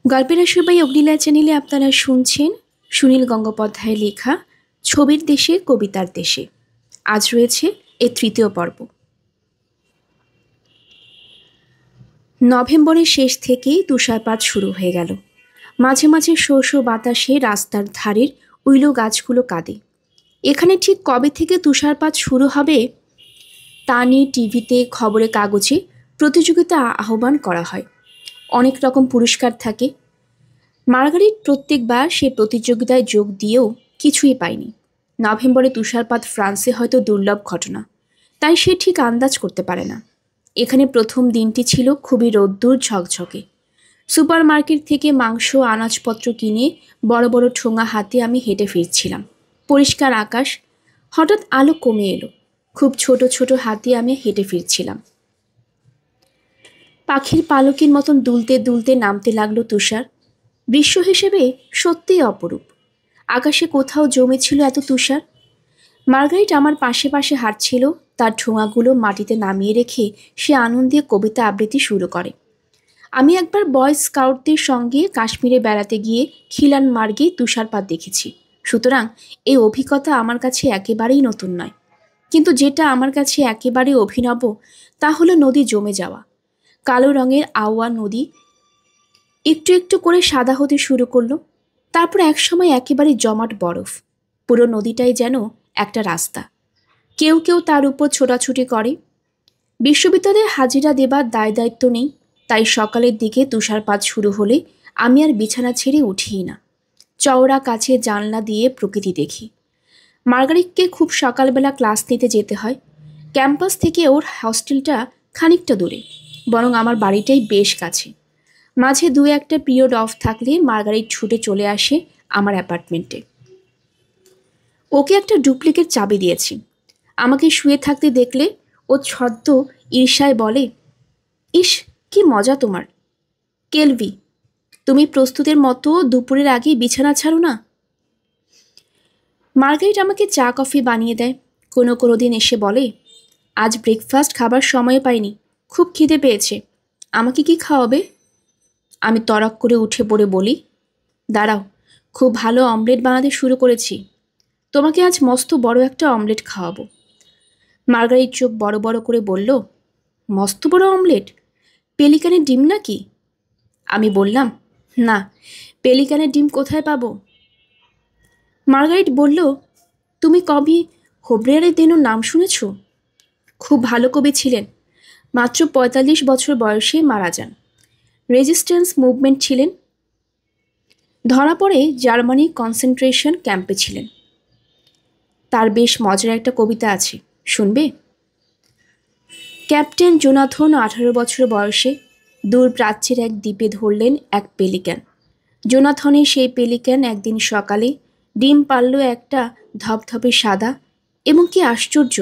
গল্পের আসর বাই অগ্নিলা চ্যানেলে আপনারা শুনছেন সুনীল গঙ্গোপাধ্যায়ের লেখা ছবির দেশে কবিতার দেশে। আজ রয়েছে এর তৃতীয় পর্ব। নভেম্বরের শেষ থেকেই তুষারপাত শুরু হয়ে গেল। মাঝে মাঝে শো শো বাতাসে রাস্তার ধারের উইলো গাছগুলো কাঁদে। এখানে ঠিক কবে থেকে তুষারপাত শুরু হবে তা নিয়ে টিভিতে, খবরের কাগজে প্রতিযোগিতা আহ্বান করা হয়। অনেক রকম পুরস্কার থাকে। মার্গারিট প্রত্যেকবার সে প্রতিযোগিতায় যোগ দিয়েও কিছুই পায়নি। নভেম্বরে তুষারপাত ফ্রান্সে হয়তো দুর্লভ ঘটনা, তাই সে ঠিক আন্দাজ করতে পারে না। এখানে প্রথম দিনটি ছিল খুবই রোদ্দুর ঝকঝকে। সুপার মার্কেট থেকে মাংস, আনাজপত্র কিনে বড় বড় ঠোঙা হাতে আমি হেঁটে ফিরছিলাম। পরিষ্কার আকাশ। হঠাৎ আলো কমে এলো। খুব ছোট ছোট হাতে আমি হেঁটে ফিরছিলাম। পাখির পালকের মতন দুলতে দুলতে নামতে লাগলো তুষার। দৃশ্য হিসেবে সত্যিই অপরূপ। আকাশে কোথাও জমেছিল এত তুষার। মার্গারিট আমার পাশে পাশে হাঁটছিল। তার ঠোঙাগুলো মাটিতে নামিয়ে রেখে সে আনন্দে কবিতা আবৃত্তি শুরু করে। আমি একবার বয় স্কাউটদের সঙ্গে কাশ্মীরে বেড়াতে গিয়ে খিলান মার্গে তুষারপাত দেখেছি। সুতরাং এই অভিজ্ঞতা আমার কাছে একেবারেই নতুন নয়। কিন্তু যেটা আমার কাছে একেবারে অভিনব তা হলো নদী জমে যাওয়া। কালো রঙের আওয়া নদী একটু একটু করে সাদা হতে শুরু করলো। তারপর একসময় একেবারে জমাট বরফ। পুরো নদীটাই যেন একটা রাস্তা। কেউ কেউ তার উপর ছোটাছুটি করে। বিশ্ববিদ্যালয়ে হাজিরা দেবার দায় দায়িত্ব নেই, তাই সকালের দিকে তুষারপাত শুরু হলে আমি আর বিছানা ছেড়ে উঠিই না। চওড়া কাছে জানলা দিয়ে প্রকৃতি দেখি। মার্গারিটকে খুব সকালবেলা ক্লাস নিতে যেতে হয়। ক্যাম্পাস থেকে ওর হস্টেলটা খানিকটা দূরে, বরং আমার বাড়িটাই বেশ কাছে। মাঝে দু একটা পিরিয়ড অফ থাকলে মার্গারিট ছুটে চলে আসে আমার অ্যাপার্টমেন্টে। ওকে একটা ডুপ্লিকেট চাবি দিয়েছি। আমাকে শুয়ে থাকতে দেখলে ও ছদ্ম ঈর্ষায় বলে, ইস, কি মজা তোমার। কেলভি, তুমি প্রস্তুতের মতো দুপুরের আগেই বিছানা ছাড়ো না। মার্গারিট আমাকে চা কফি বানিয়ে দেয়। কোনো কোনো দিন এসে বলে, আজ ব্রেকফাস্ট খাবার সময় পাইনি, খুব খিদে পেয়েছে, আমাকে কি খাওয়াবে? আমি তড়াক করে উঠে পড়ে বলি, দাঁড়াও, খুব ভালো অমলেট বানাতে শুরু করেছি, তোমাকে আজ মস্ত বড় একটা অমলেট খাওয়াবো। মার্গারিট চোখ বড় বড় করে বলল, মস্ত বড় অমলেট? পেলিকানের ডিম নাকি? আমি বললাম, না, পেলিকানের ডিম কোথায় পাবো? মার্গারিট বলল, তুমি কবি হোবরেয়ারের দেনোর নাম শুনেছ? খুব ভালো কবি ছিলেন। মাত্র ৪৫ বছর বয়সে মারা যান। রেজিস্ট্যান্স মুভমেন্ট ছিলেন। ধরা পড়ে জার্মানি কনসেন্ট্রেশন ক্যাম্পে ছিলেন। তার বেশ মজার একটা কবিতা আছে, শুনবে? ক্যাপ্টেন জোনাথন ১৮ বছর বয়সে দূর প্রাচ্যের এক দ্বীপে ধরলেন এক পেলিক্যান। জোনাথনের সেই পেলিক্যান একদিন সকালে ডিম পারল একটা ধপধপে সাদা, এবং কি আশ্চর্য,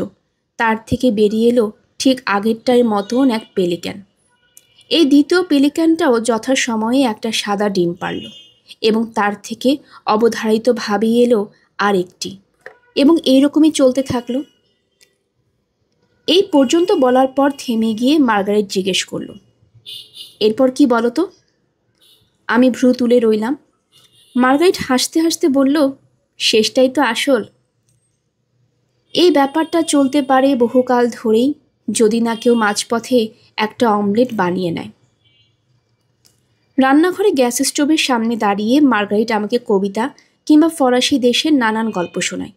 তার থেকে বেরিয়ে এলো ঠিক আগেরটার মতন এক পেলিক্যান। এই দ্বিতীয় পেলিক্যানটাও যথাসময়ে একটা সাদা ডিম পারল, এবং তার থেকে অবধারিতভাবেই এলো আর একটি, এবং এইরকমই চলতে থাকলো। এই পর্যন্ত বলার পর থেমে গিয়ে মার্গারেট জিজ্ঞেস করল, এরপর কি বলো তো? আমি ভ্রু তুলে রইলাম। মার্গারেট হাসতে হাসতে বলল, শেষটাই তো আসল। এই ব্যাপারটা চলতে পারে বহুকাল ধরেই, যদি না কেউ মাঝপথে একটা অমলেট বানিয়ে নেয়। রান্নাঘরে গ্যাস স্টোভের সামনে দাঁড়িয়ে মার্গারিট আমাকে কবিতা কিংবা ফরাসি দেশের নানান গল্প শোনায়।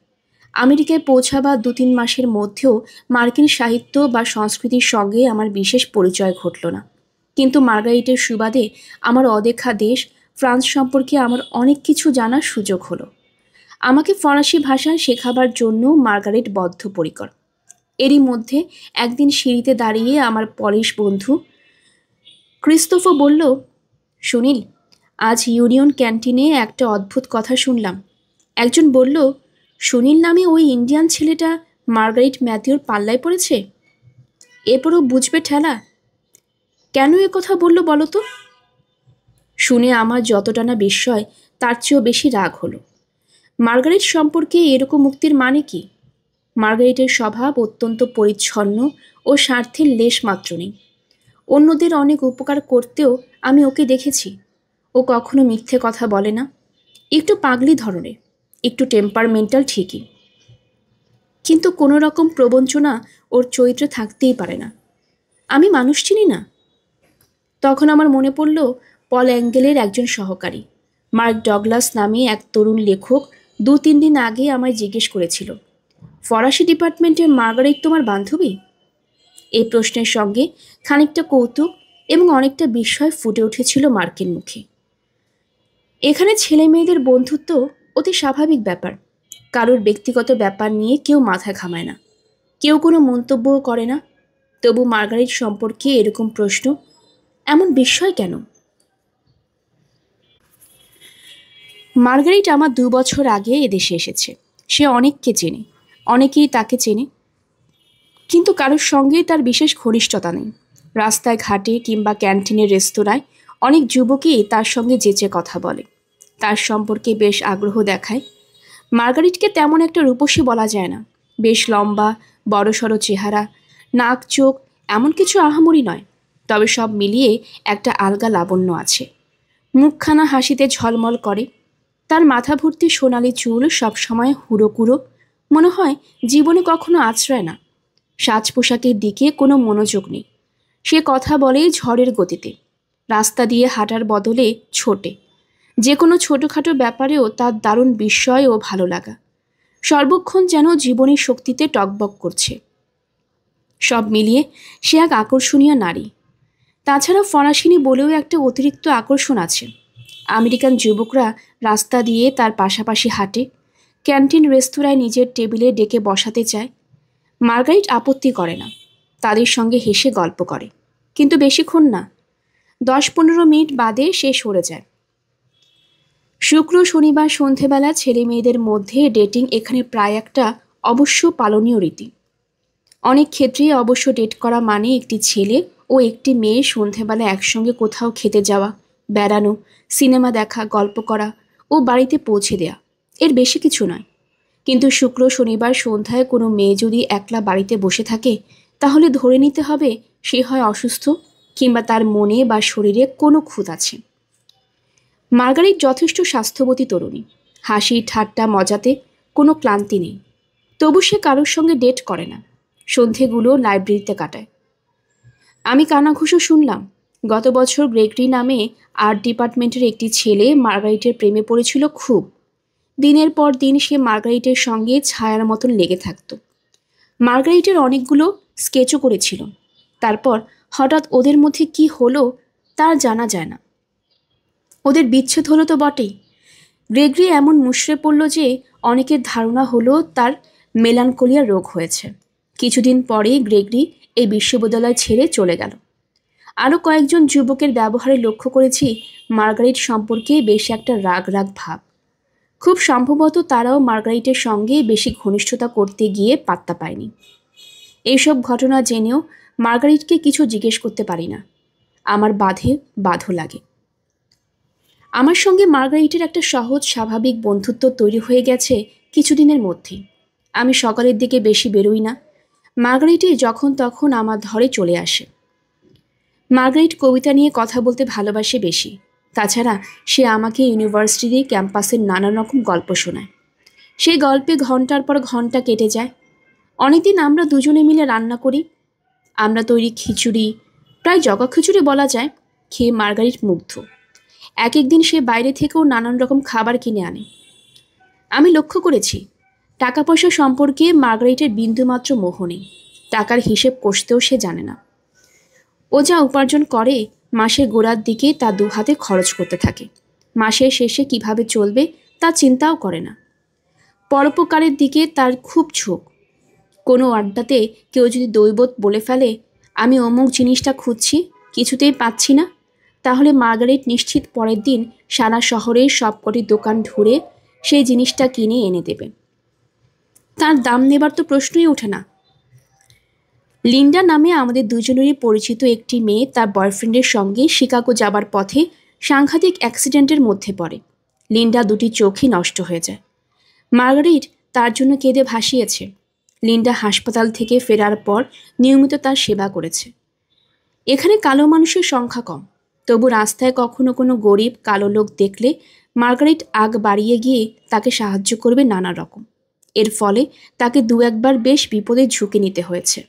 আমেরিকায় পৌঁছাবার ২-৩ মাসের মধ্যেও মার্কিন সাহিত্য বা সংস্কৃতির সঙ্গে আমার বিশেষ পরিচয় ঘটল না। কিন্তু মার্গারিটের সুবাদে আমার অদেখা দেশ ফ্রান্স সম্পর্কে আমার অনেক কিছু জানার সুযোগ হলো। আমাকে ফরাসি ভাষা শেখাবার জন্য মার্গারেট বদ্ধপরিকর। এরই মধ্যে একদিন সিঁড়িতে দাঁড়িয়ে আমার পলিশ বন্ধু ক্রিস্টোফো বলল, সুনীল, আজ ইউনিয়ন ক্যান্টিনে একটা অদ্ভুত কথা শুনলাম। একজন বলল, সুনীল নামে ওই ইন্ডিয়ান ছেলেটা মার্গারিট ম্যাথিউর পাল্লায় পড়েছে। এরপরও বুঝবে ঠেলা। কেন এ কথা বললো বলো তো? শুনে আমার যতটা না বিস্ময়, তার চেয়েও বেশি রাগ হলো। মার্গারিট সম্পর্কে এরকম মুক্তির মানে কি? মার্গারিটের স্বভাব অত্যন্ত পরিচ্ছন্ন ও স্বার্থের লেশ মাত্র নেই। অন্যদের অনেক উপকার করতেও আমি ওকে দেখেছি। ও কখনো মিথ্যে কথা বলে না। একটু পাগলি ধরনের, একটু টেম্পারমেন্টাল ঠিকই, কিন্তু কোনো রকম প্রবঞ্চনা ওর চরিত্রে থাকতেই পারে না। আমি মানুষ চিনি না। তখন আমার মনে পড়ল পল অ্যাঙ্গেলের একজন সহকারী মার্ক ডগলাস নামে এক তরুণ লেখক 2-3 দিন আগে আমায় জিজ্ঞেস করেছিল, ফরাসি ডিপার্টমেন্টের মার্গারেট তোমার বান্ধবী? এই প্রশ্নের সঙ্গে খানিকটা কৌতুক এবং অনেকটা বিস্ময় ফুটে উঠেছিল মার্কের মুখে। এখানে ছেলে মেয়েদের বন্ধুত্ব অতি স্বাভাবিক ব্যাপার। কারোর ব্যক্তিগত ব্যাপার নিয়ে কেউ মাথা ঘামায় না, কেউ কোনো মন্তব্যও করে না। তবু মার্গারেট সম্পর্কে এরকম প্রশ্ন, এমন বিস্ময় কেন? মার্গারেট আমার 2 বছর আগে এদেশে এসেছে। সে অনেককে চেনে, অনেকেই তাকে চেনে, কিন্তু কারোর সঙ্গেই তার বিশেষ ঘনিষ্ঠতা নেই। রাস্তায় ঘাটে কিংবা ক্যান্টিনের রেস্তোরাঁয় অনেক যুবকই তার সঙ্গে যেচে কথা বলে, তার সম্পর্কে বেশ আগ্রহ দেখায়। মার্গারেটকে তেমন একটা রূপসী বলা যায় না। বেশ লম্বা, বড়সড় চেহারা, নাক চোখ এমন কিছু আহামরি নয়, তবে সব মিলিয়ে একটা আলগা লাবণ্য আছে। মুখখানা হাসিতে ঝলমল করে। তার মাথা ভর্তি সোনালি চুল সবসময় হুড়োকুড়ো, মনে হয় জীবনে কখনো আছড়ায় না। সাজ পোশাকের দিকে কোনো মনোযোগ নেই। সে কথা বলে ঝড়ের গতিতে, রাস্তা দিয়ে হাঁটার বদলে ছোটে। যে কোনো ছোটোখাটো ব্যাপারেও তার দারুণ বিস্ময় ও ভালো লাগা। সর্বক্ষণ যেন জীবনের শক্তিতে টকবক করছে। সব মিলিয়ে সে এক আকর্ষণীয় নারী। তাছাড়া ফরাসিনী বলেও একটা অতিরিক্ত আকর্ষণ আছে। আমেরিকান যুবকরা রাস্তা দিয়ে তার পাশাপাশি হাঁটে, ক্যান্টিন রেস্তোরাঁয় নিজের টেবিলে ডেকে বসাতে চায়। মার্গারেট আপত্তি করে না, তাদের সঙ্গে হেসে গল্প করে, কিন্তু বেশিক্ষণ না। 10-15 মিনিট বাদে সে সরে যায়। শুক্র শনিবার সন্ধেবেলা ছেলে মেয়েদের মধ্যে ডেটিং এখানে প্রায় একটা অবশ্য পালনীয় রীতি। অনেক ক্ষেত্রেই অবশ্য ডেট করা মানে একটি ছেলে ও একটি মেয়ে সন্ধেবেলা একসঙ্গে কোথাও খেতে যাওয়া, বেড়ানো, সিনেমা দেখা, গল্প করা ও বাড়িতে পৌঁছে দেয়া, এর বেশি কিছু নয়। কিন্তু শুক্র শনিবার সন্ধ্যায় কোনো মেয়ে যদি একলা বাড়িতে বসে থাকে, তাহলে ধরে নিতে হবে সে হয় অসুস্থ কিংবা তার মনে বা শরীরে কোনো খুঁত আছে। মার্গারেট যথেষ্ট স্বাস্থ্যবতী তরুণী, হাসি ঠাট্টা মজাতে কোনো ক্লান্তি নেই। তবু সে কারোর সঙ্গে ডেট করে না, সন্ধেগুলো লাইব্রেরিতে কাটায়। আমি কানাঘুষো শুনলাম গত বছর গ্রেগরি নামে আর্ট ডিপার্টমেন্টের একটি ছেলে মার্গারেটের প্রেমে পড়েছিল খুব। দিনের পর দিন সে মার্গারেটের সঙ্গে ছায়ার মতন লেগে থাকত। মার্গারেটের অনেকগুলো স্কেচও করেছিল। তারপর হঠাৎ ওদের মধ্যে কি হলো তার জানা যায় না। ওদের বিচ্ছেদ হলো তো বটেই। গ্রেগরি এমন মুষড়ে পড়ল যে অনেকের ধারণা হলো তার মেলানকোলিয়া রোগ হয়েছে। কিছুদিন পরেই গ্রেগরি এই বিশ্ববিদ্যালয় ছেড়ে চলে গেল। আরও কয়েকজন যুবকের ব্যবহারে লক্ষ্য করেছি মার্গারেট সম্পর্কে বেশ একটা রাগ রাগ ভাব। খুব সম্ভবত তারাও মার্গারেটের সঙ্গে বেশি ঘনিষ্ঠতা করতে গিয়ে পাত্তা পায়নি। এইসব ঘটনা জেনেও মার্গারেটকে কিছু জিজ্ঞেস করতে পারি না। আমার বাধো লাগে। আমার সঙ্গে মার্গারেটের একটা সহজ স্বাভাবিক বন্ধুত্ব তৈরি হয়ে গেছে কিছুদিনের মধ্যেই। আমি সকালের দিকে বেশি বেরোই না। মার্গারেটই যখন তখন আমার ধরে চলে আসে। মার্গারেট কবিতা নিয়ে কথা বলতে ভালোবাসে বেশি। তাছাড়া সে আমাকে ইউনিভার্সিটির ক্যাম্পাসের নানান রকম গল্প শোনায়। সেই গল্পে ঘন্টার পর ঘন্টা কেটে যায়। অনেকদিন আমরা দুজনে মিলে রান্না করি। আমরা তৈরি খিচুড়ি, প্রায় জগা খিচুড়ি বলা যায়, খেয়ে মার্গারেট মুগ্ধ। এক একদিন সে বাইরে থেকেও নানান রকম খাবার কিনে আনে। আমি লক্ষ্য করেছি টাকা পয়সা সম্পর্কে মার্গারেটের বিন্দুমাত্র মোহ নেই। টাকার হিসেব কষতেও সে জানে না। ও যা উপার্জন করে মাসের গোড়ার দিকে তা 2 হাতে খরচ করতে থাকে। মাসের শেষে কিভাবে চলবে তা চিন্তাও করে না। পরোপকারের দিকে তার খুব ঝোঁক। কোনো আড্ডাতে কেউ যদি দৈবত বলে ফেলে, আমি অমুক জিনিসটা খুঁজছি, কিছুতেই পাচ্ছি না, তাহলে মার্গারেট নিশ্চিত পরের দিন সারা শহরের সবকটি দোকান ঘুরে সেই জিনিসটা কিনে এনে দেবে। তার দাম নেবার তো প্রশ্নই ওঠে না। লিন্ডা নামে আমাদের দুজনেরই পরিচিত একটি মেয়ে তার বয়ফ্রেন্ডের সঙ্গে শিকাগো যাবার পথে সাংঘাতিক অ্যাক্সিডেন্টের মধ্যে পড়ে। লিন্ডা 2টি চোখই নষ্ট হয়ে যায়। মার্গারেট তার জন্য কেঁদে ভাসিয়েছে। লিন্ডা হাসপাতাল থেকে ফেরার পর নিয়মিত তার সেবা করেছে। এখানে কালো মানুষের সংখ্যা কম, তবু রাস্তায় কখনো কোনো গরিব কালো লোক দেখলে মার্গারেট আগ বাড়িয়ে গিয়ে তাকে সাহায্য করবে নানা রকম। এর ফলে তাকে দু একবার বেশ বিপদের ঝুঁকি নিতে হয়েছে।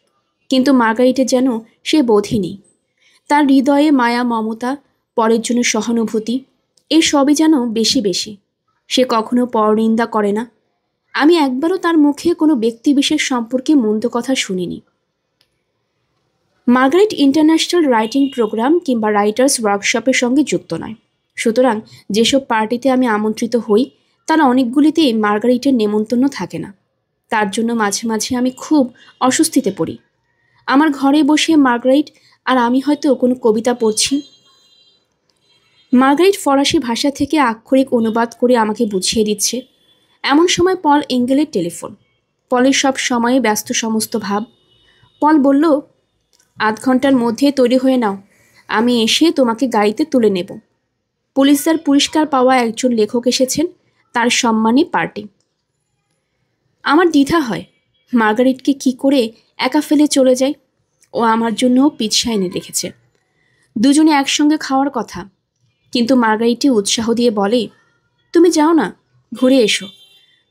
কিন্তু মার্গারেটের যেন সে বোধই নেই। তার হৃদয়ে মায়া, মমতা, পরের জন্য সহানুভূতি, এই সবই যেন বেশি বেশি। সে কখনো পরনিন্দা করে না। আমি একবারও তার মুখে কোনো ব্যক্তিবিশেষ সম্পর্কে মন্দ কথা শুনিনি। মার্গারেট ইন্টারন্যাশনাল রাইটিং প্রোগ্রাম কিংবা রাইটার্স ওয়ার্কশপের সঙ্গে যুক্ত নয়। সুতরাং যেসব পার্টিতে আমি আমন্ত্রিত হই তার অনেকগুলিতেই মার্গারেটের নেমন্তন্ন থাকে না। তার জন্য মাঝে মাঝে আমি খুব অস্বস্তিতে পড়ি। আমার ঘরে বসে মার্গারেট আর আমি হয়তো কোনো কবিতা পড়ছি। মার্গারেট ফরাসি ভাষা থেকে আক্ষরিক অনুবাদ করে আমাকে বুঝিয়ে দিচ্ছে। এমন সময় পল এঙ্গেলের টেলিফোন। পলের সব সময়ে ব্যস্ত সমস্ত ভাব। পল বলল, ৮ ঘন্টার মধ্যে তৈরি হয়ে নাও, আমি এসে তোমাকে গাড়িতে তুলে নেব। পুলিশদার পুরস্কার পাওয়া একজন লেখক এসেছেন, তার সম্মানে পার্টি। আমার দ্বিধা হয়, মার্গারেটকে কি করে একা ফেলে চলে যায়। ও আমার জন্য পিৎজা এনে রেখেছে, দুজনে একসঙ্গে খাওয়ার কথা। কিন্তু মার্গারেটই উৎসাহ দিয়ে বলে, তুমি যাও না, ঘুরে এসো,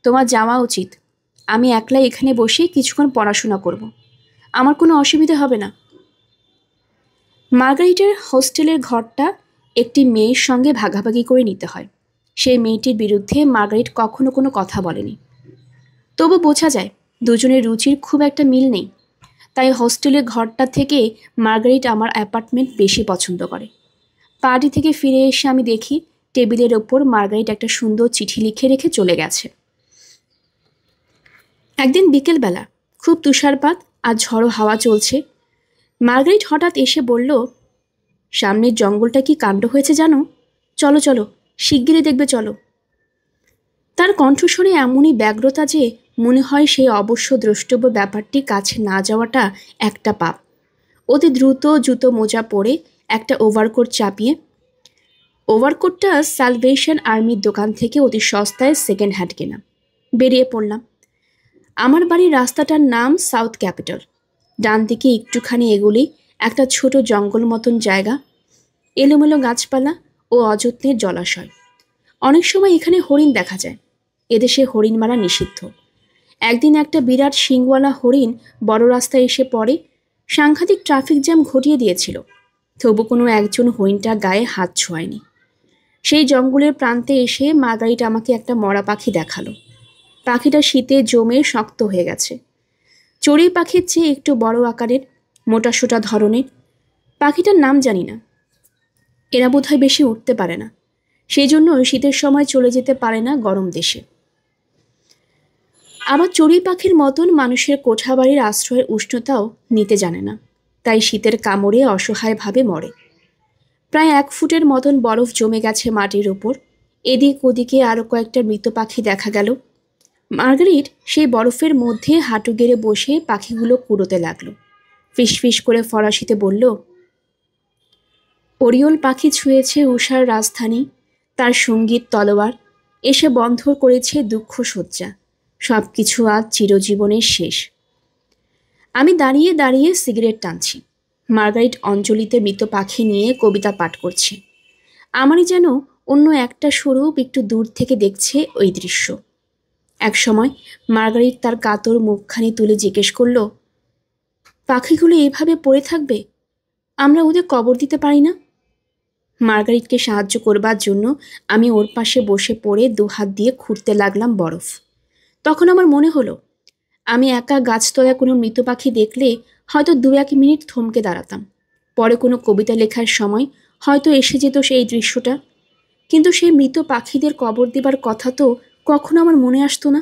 তোমার যাওয়া উচিত। আমি একলাই এখানে বসে কিছুক্ষণ পড়াশোনা করব, আমার কোনো অসুবিধা হবে না। মার্গারেটের হোস্টেলের ঘরটা একটি মেয়ের সঙ্গে ভাগাভাগি করে নিতে হয়। সেই মেয়েটির বিরুদ্ধে মার্গারেট কখনো কোনো কথা বলেনি। তবু বোঝা যায় দুজনের রুচির খুব একটা মিল নেই। তাই হোস্টেলের ঘরটা থেকে মার্গারেট আমার অ্যাপার্টমেন্ট বেশি পছন্দ করে। পার্টি থেকে ফিরে এসে আমি দেখি টেবিলের ওপর মার্গারেট একটা সুন্দর চিঠি লিখে রেখে চলে গেছে। একদিন বিকেলবেলা খুব তুষারপাত আর ঝড়ো হাওয়া চলছে। মার্গারেট হঠাৎ এসে বলল, সামনের জঙ্গলটা কি কাণ্ড হয়েছে জানো? চলো চলো, শিগগিরই দেখবে চলো। তার কণ্ঠস্বরে এমনই ব্যগ্রতা যে মনে হয় সেই অবশ্য দ্রষ্টব্য ব্যাপারটি কাছে না যাওয়াটা একটা পাপ। অতি দ্রুত জুতো মোজা পরে একটা ওভারকোট চাপিয়ে, ওভারকোটটা সালভেশন আর্মির দোকান থেকে অতি সস্তায় সেকেন্ড হ্যান্ড কেনা, বেরিয়ে পড়লাম। আমার বাড়ির রাস্তাটার নাম সাউথ ক্যাপিটাল। ডান দিকে একটুখানি এগুলি একটা ছোট জঙ্গল মতন জায়গা, এলোমেলো গাছপালা ও অযত্নের জলাশয়। অনেক সময় এখানে হরিণ দেখা যায়। এদেশে হরিণ মারা নিষিদ্ধ। একদিন একটা বিরাট শিংওয়ালা হরিণ বড় রাস্তায় এসে পড়ে, সাংঘাতিক ট্রাফিক জ্যাম ঘটিয়ে দিয়েছিল। তবু কোনো একজন হরিণটার গায়ে হাত ছোঁয়ায়নি। সেই জঙ্গলের প্রান্তে এসে মার্গারেট আমাকে একটা মরা পাখি দেখালো। পাখিটা শীতে জমে শক্ত হয়ে গেছে। চড়ুই পাখির চেয়ে একটু বড় আকারের, মোটাসোটা ধরনের। পাখিটার নাম জানি না। এরা বোধহয় বেশি উঠতে পারে না, সেই জন্য শীতের সময় চলে যেতে পারে না গরম দেশে। আবার চড়ুই পাখির মতন মানুষের কোঠাবাড়ির আশ্রয়ের উষ্ণতাও নিতে জানে না, তাই শীতের কামড়ে অসহায়ভাবে মরে। প্রায় 1 ফুটের মতন বরফ জমে গেছে মাটির উপর। এদিক ওদিকে আরও কয়েকটা মৃত পাখি দেখা গেল। মার্গারেট সেই বরফের মধ্যে হাঁটু গেড়ে বসে পাখিগুলো কুড়োতে লাগলো। ফিসফিস করে ফরাসিতে বলল, ওরিওল পাখি ছুঁয়েছে উষার রাজধানী, তার সঙ্গীত তলোয়ার এসে বন্ধ করেছে দুঃখ শয্যা, সব কিছু আজ চিরজীবনের শেষ। আমি দাঁড়িয়ে দাঁড়িয়ে সিগারেট টানছি। মার্গারেট অঞ্জলিতে মৃত পাখি নিয়ে কবিতা পাঠ করছে। আমারই যেন অন্য একটা স্বরূপ একটু দূর থেকে দেখছে ওই দৃশ্য। একসময় মার্গারেট তার কাতর মুখখানি তুলে জিজ্ঞেস করল, পাখিগুলো এভাবে পড়ে থাকবে? আমরা ওদের কবর দিতে পারি না? মার্গারেটকে সাহায্য করবার জন্য আমি ওর পাশে বসে পড়ে 2 হাত দিয়ে খুঁড়তে লাগলাম বরফ। তখন আমার মনে হলো, আমি একা গাছতলায় কোনো মৃত পাখি দেখলে হয়তো 2-1 মিনিট থমকে দাঁড়াতাম। পরে কোনো কবিতা লেখার সময় হয়তো এসে যেত সেই দৃশ্যটা। কিন্তু সেই মৃত পাখিদের কবর দেবার কথা তো কখনো আমার মনে আসতো না।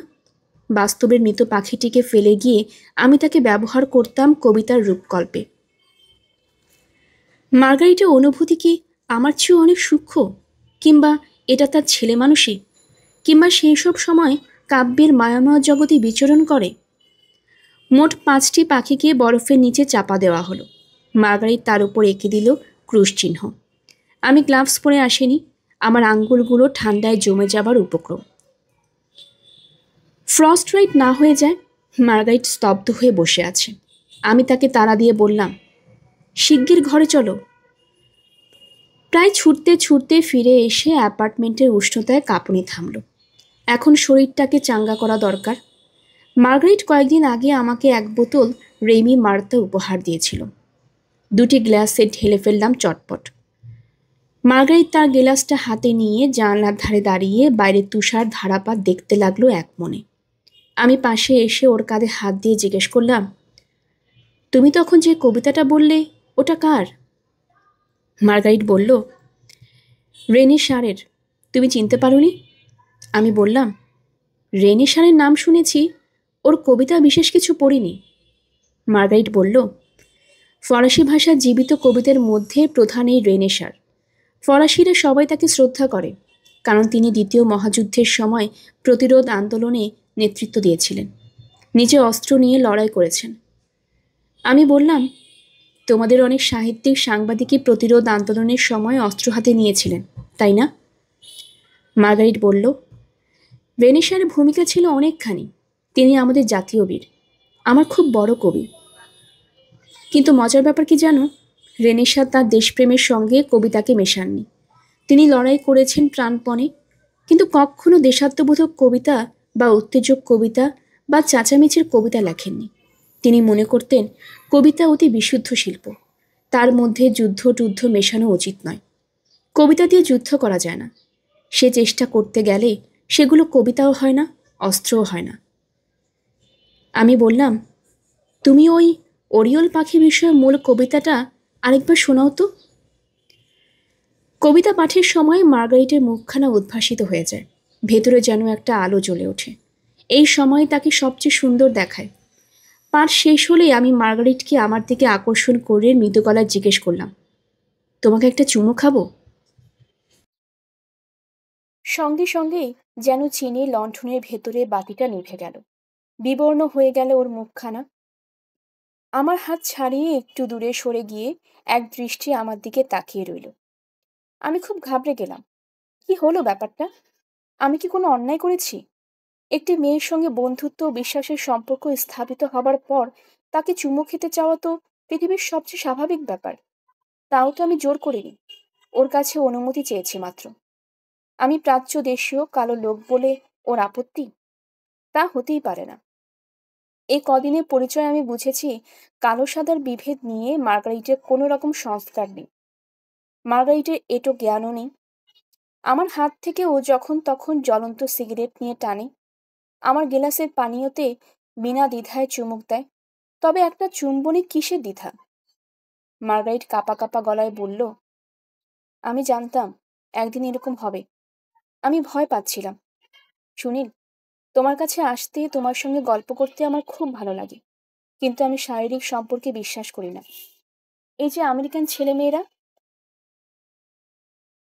বাস্তবের মৃত পাখিটিকে ফেলে গিয়ে আমি তাকে ব্যবহার করতাম কবিতার রূপকল্পে। মার্গারেটের অনুভূতি কি আমার চেয়েও অনেক সূক্ষ্ম? কিংবা এটা তার ছেলে মানুষই? কিংবা সেই সব সময় কাব্যের মায়াময় জগতে বিচরণ করে? মোট 5টি পাখিকে বরফের নিচে চাপা দেওয়া হলো। মার্গারেট তার উপর এঁকে দিল ক্রুশ চিহ্ন। আমি গ্লাভস পরে আসিনি, আমার আঙ্গুলগুলো ঠান্ডায় জমে যাবার উপক্রম। ফ্রস্ট রাইট না হয়ে যায়। মার্গারেট স্তব্ধ হয়ে বসে আছে। আমি তাকে তাড়া দিয়ে বললাম, শিগগির ঘরে চলো। প্রায় ছুটতে ছুটতে ফিরে এসে অ্যাপার্টমেন্টের উষ্ণতায় কাঁপুনি থামল। এখন শরীরটাকে চাঙ্গা করা দরকার। মার্গারেট কয়েকদিন আগে আমাকে এক বোতল রেমি মার্তা উপহার দিয়েছিল। 2টি গ্লাসে ঢেলে ফেললাম চটপট। মার্গারেট তার গ্লাসটা হাতে নিয়ে জানলার ধারে দাঁড়িয়ে বাইরে তুষার ধারাপাত দেখতে লাগলো এক মনে। আমি পাশে এসে ওর কাঁধে হাত দিয়ে জিজ্ঞেস করলাম, তুমি তখন যে কবিতাটা বললে ওটা কার? মার্গারেট বলল, রেনে শারের। তুমি চিনতে পারোনি? আমি বললাম, রেনে শারের নাম শুনেছি, ওর কবিতা বিশেষ কিছু পড়িনি। মার্গারেট বলল, ফরাসি ভাষার জীবিত কবিদের মধ্যে প্রধান এই রেনে শার। ফরাসিরা সবাই তাকে শ্রদ্ধা করে, কারণ তিনি দ্বিতীয় মহাযুদ্ধের সময় প্রতিরোধ আন্দোলনে নেতৃত্ব দিয়েছিলেন, নিজে অস্ত্র নিয়ে লড়াই করেছেন। আমি বললাম, তোমাদের অনেক সাহিত্যিক সাংবাদিকই প্রতিরোধ আন্দোলনের সময় অস্ত্র হাতে নিয়েছিলেন, তাই না? মার্গারেট বলল, রেনে শারের ভূমিকা ছিল অনেকখানি। তিনি আমাদের জাতীয় বীর, আমার খুব বড় কবি। কিন্তু মজার ব্যাপার কি জানো, রেনে শার তার দেশপ্রেমের সঙ্গে কবিতাকে মেশাননি। তিনি লড়াই করেছেন প্রাণপণে, কিন্তু কখনো দেশাত্মবোধক কবিতা বা উত্তেজক কবিতা বা চাচামেচির কবিতা লেখেননি। তিনি মনে করতেন কবিতা অতি বিশুদ্ধ শিল্প, তার মধ্যে যুদ্ধ টুদ্ধ মেশানো উচিত নয়। কবিতা দিয়ে যুদ্ধ করা যায় না, সে চেষ্টা করতে গেলে সেগুলো কবিতাও হয় না, অস্ত্রও হয় না। আমি বললাম, তুমি ওই ওরিয়ল পাখি বিষয়ে মূল কবিতাটা আরেকবার শোনাও তো। কবিতা পাঠের সময় মার্গারেটের মুখখানা উদ্ভাসিত হয়ে যায়, ভেতরে যেন একটা আলো জ্বলে ওঠে। এই সময় তাকে সবচেয়ে সুন্দর দেখায়। পাঠ শেষ হলেই আমি মার্গারেটকে আমার দিকে আকর্ষণ করে মৃদু গলায় জিজ্ঞেস করলাম, তোমাকে একটা চুমু খাবো? সঙ্গে সঙ্গেই যেন চিনি লণ্ঠনের ভেতরে বাতিটা নিভে গেল, বিবর্ণ হয়ে গেল ওর মুখখানা। আমার হাত ছাড়িয়ে একটু দূরে সরে গিয়ে এক দৃষ্টি আমার দিকে তাকিয়ে রইল। আমি খুব ঘাবড়ে গেলাম। কি হলো ব্যাপারটা? আমি কি কোনো অন্যায় করেছি? একটি মেয়ের সঙ্গে বন্ধুত্ব ও বিশ্বাসের সম্পর্ক স্থাপিত হবার পর তাকে চুমু খেতে চাওয়া তো পৃথিবীর সবচেয়ে স্বাভাবিক ব্যাপার। তাও তো আমি জোর করিনি, ওর কাছে অনুমতি চেয়েছি মাত্র। আমি প্রাচ্য দেশীয় কালো লোক বলে ওর আপত্তি? তা হতেই পারে না। এই কদিনের পরিচয় আমি বুঝেছি কালো সাদার বিভেদ নিয়ে মার্গারেটের কোনো রকম সংস্কার নেই। মার্গারেটের এটো জ্ঞানও নেই। আমার হাত থেকে ও যখন তখন জ্বলন্ত সিগারেট নিয়ে টানে, আমার গেলাসের পানীয়তে বিনা দ্বিধায় চুমুক দেয়। তবে একটা চুম্বনে কিসের দ্বিধা? মার্গারেট কাঁপা কাঁপা গলায় বলল, আমি জানতাম একদিন এরকম হবে। আমি ভয় পাচ্ছিলাম। সুনীল, তোমার কাছে আসতে, তোমার সঙ্গে গল্প করতে আমার খুব ভালো লাগে, কিন্তু আমি শারীরিক সম্পর্কে বিশ্বাস করি না। এই যে আমেরিকান ছেলেমেয়েরা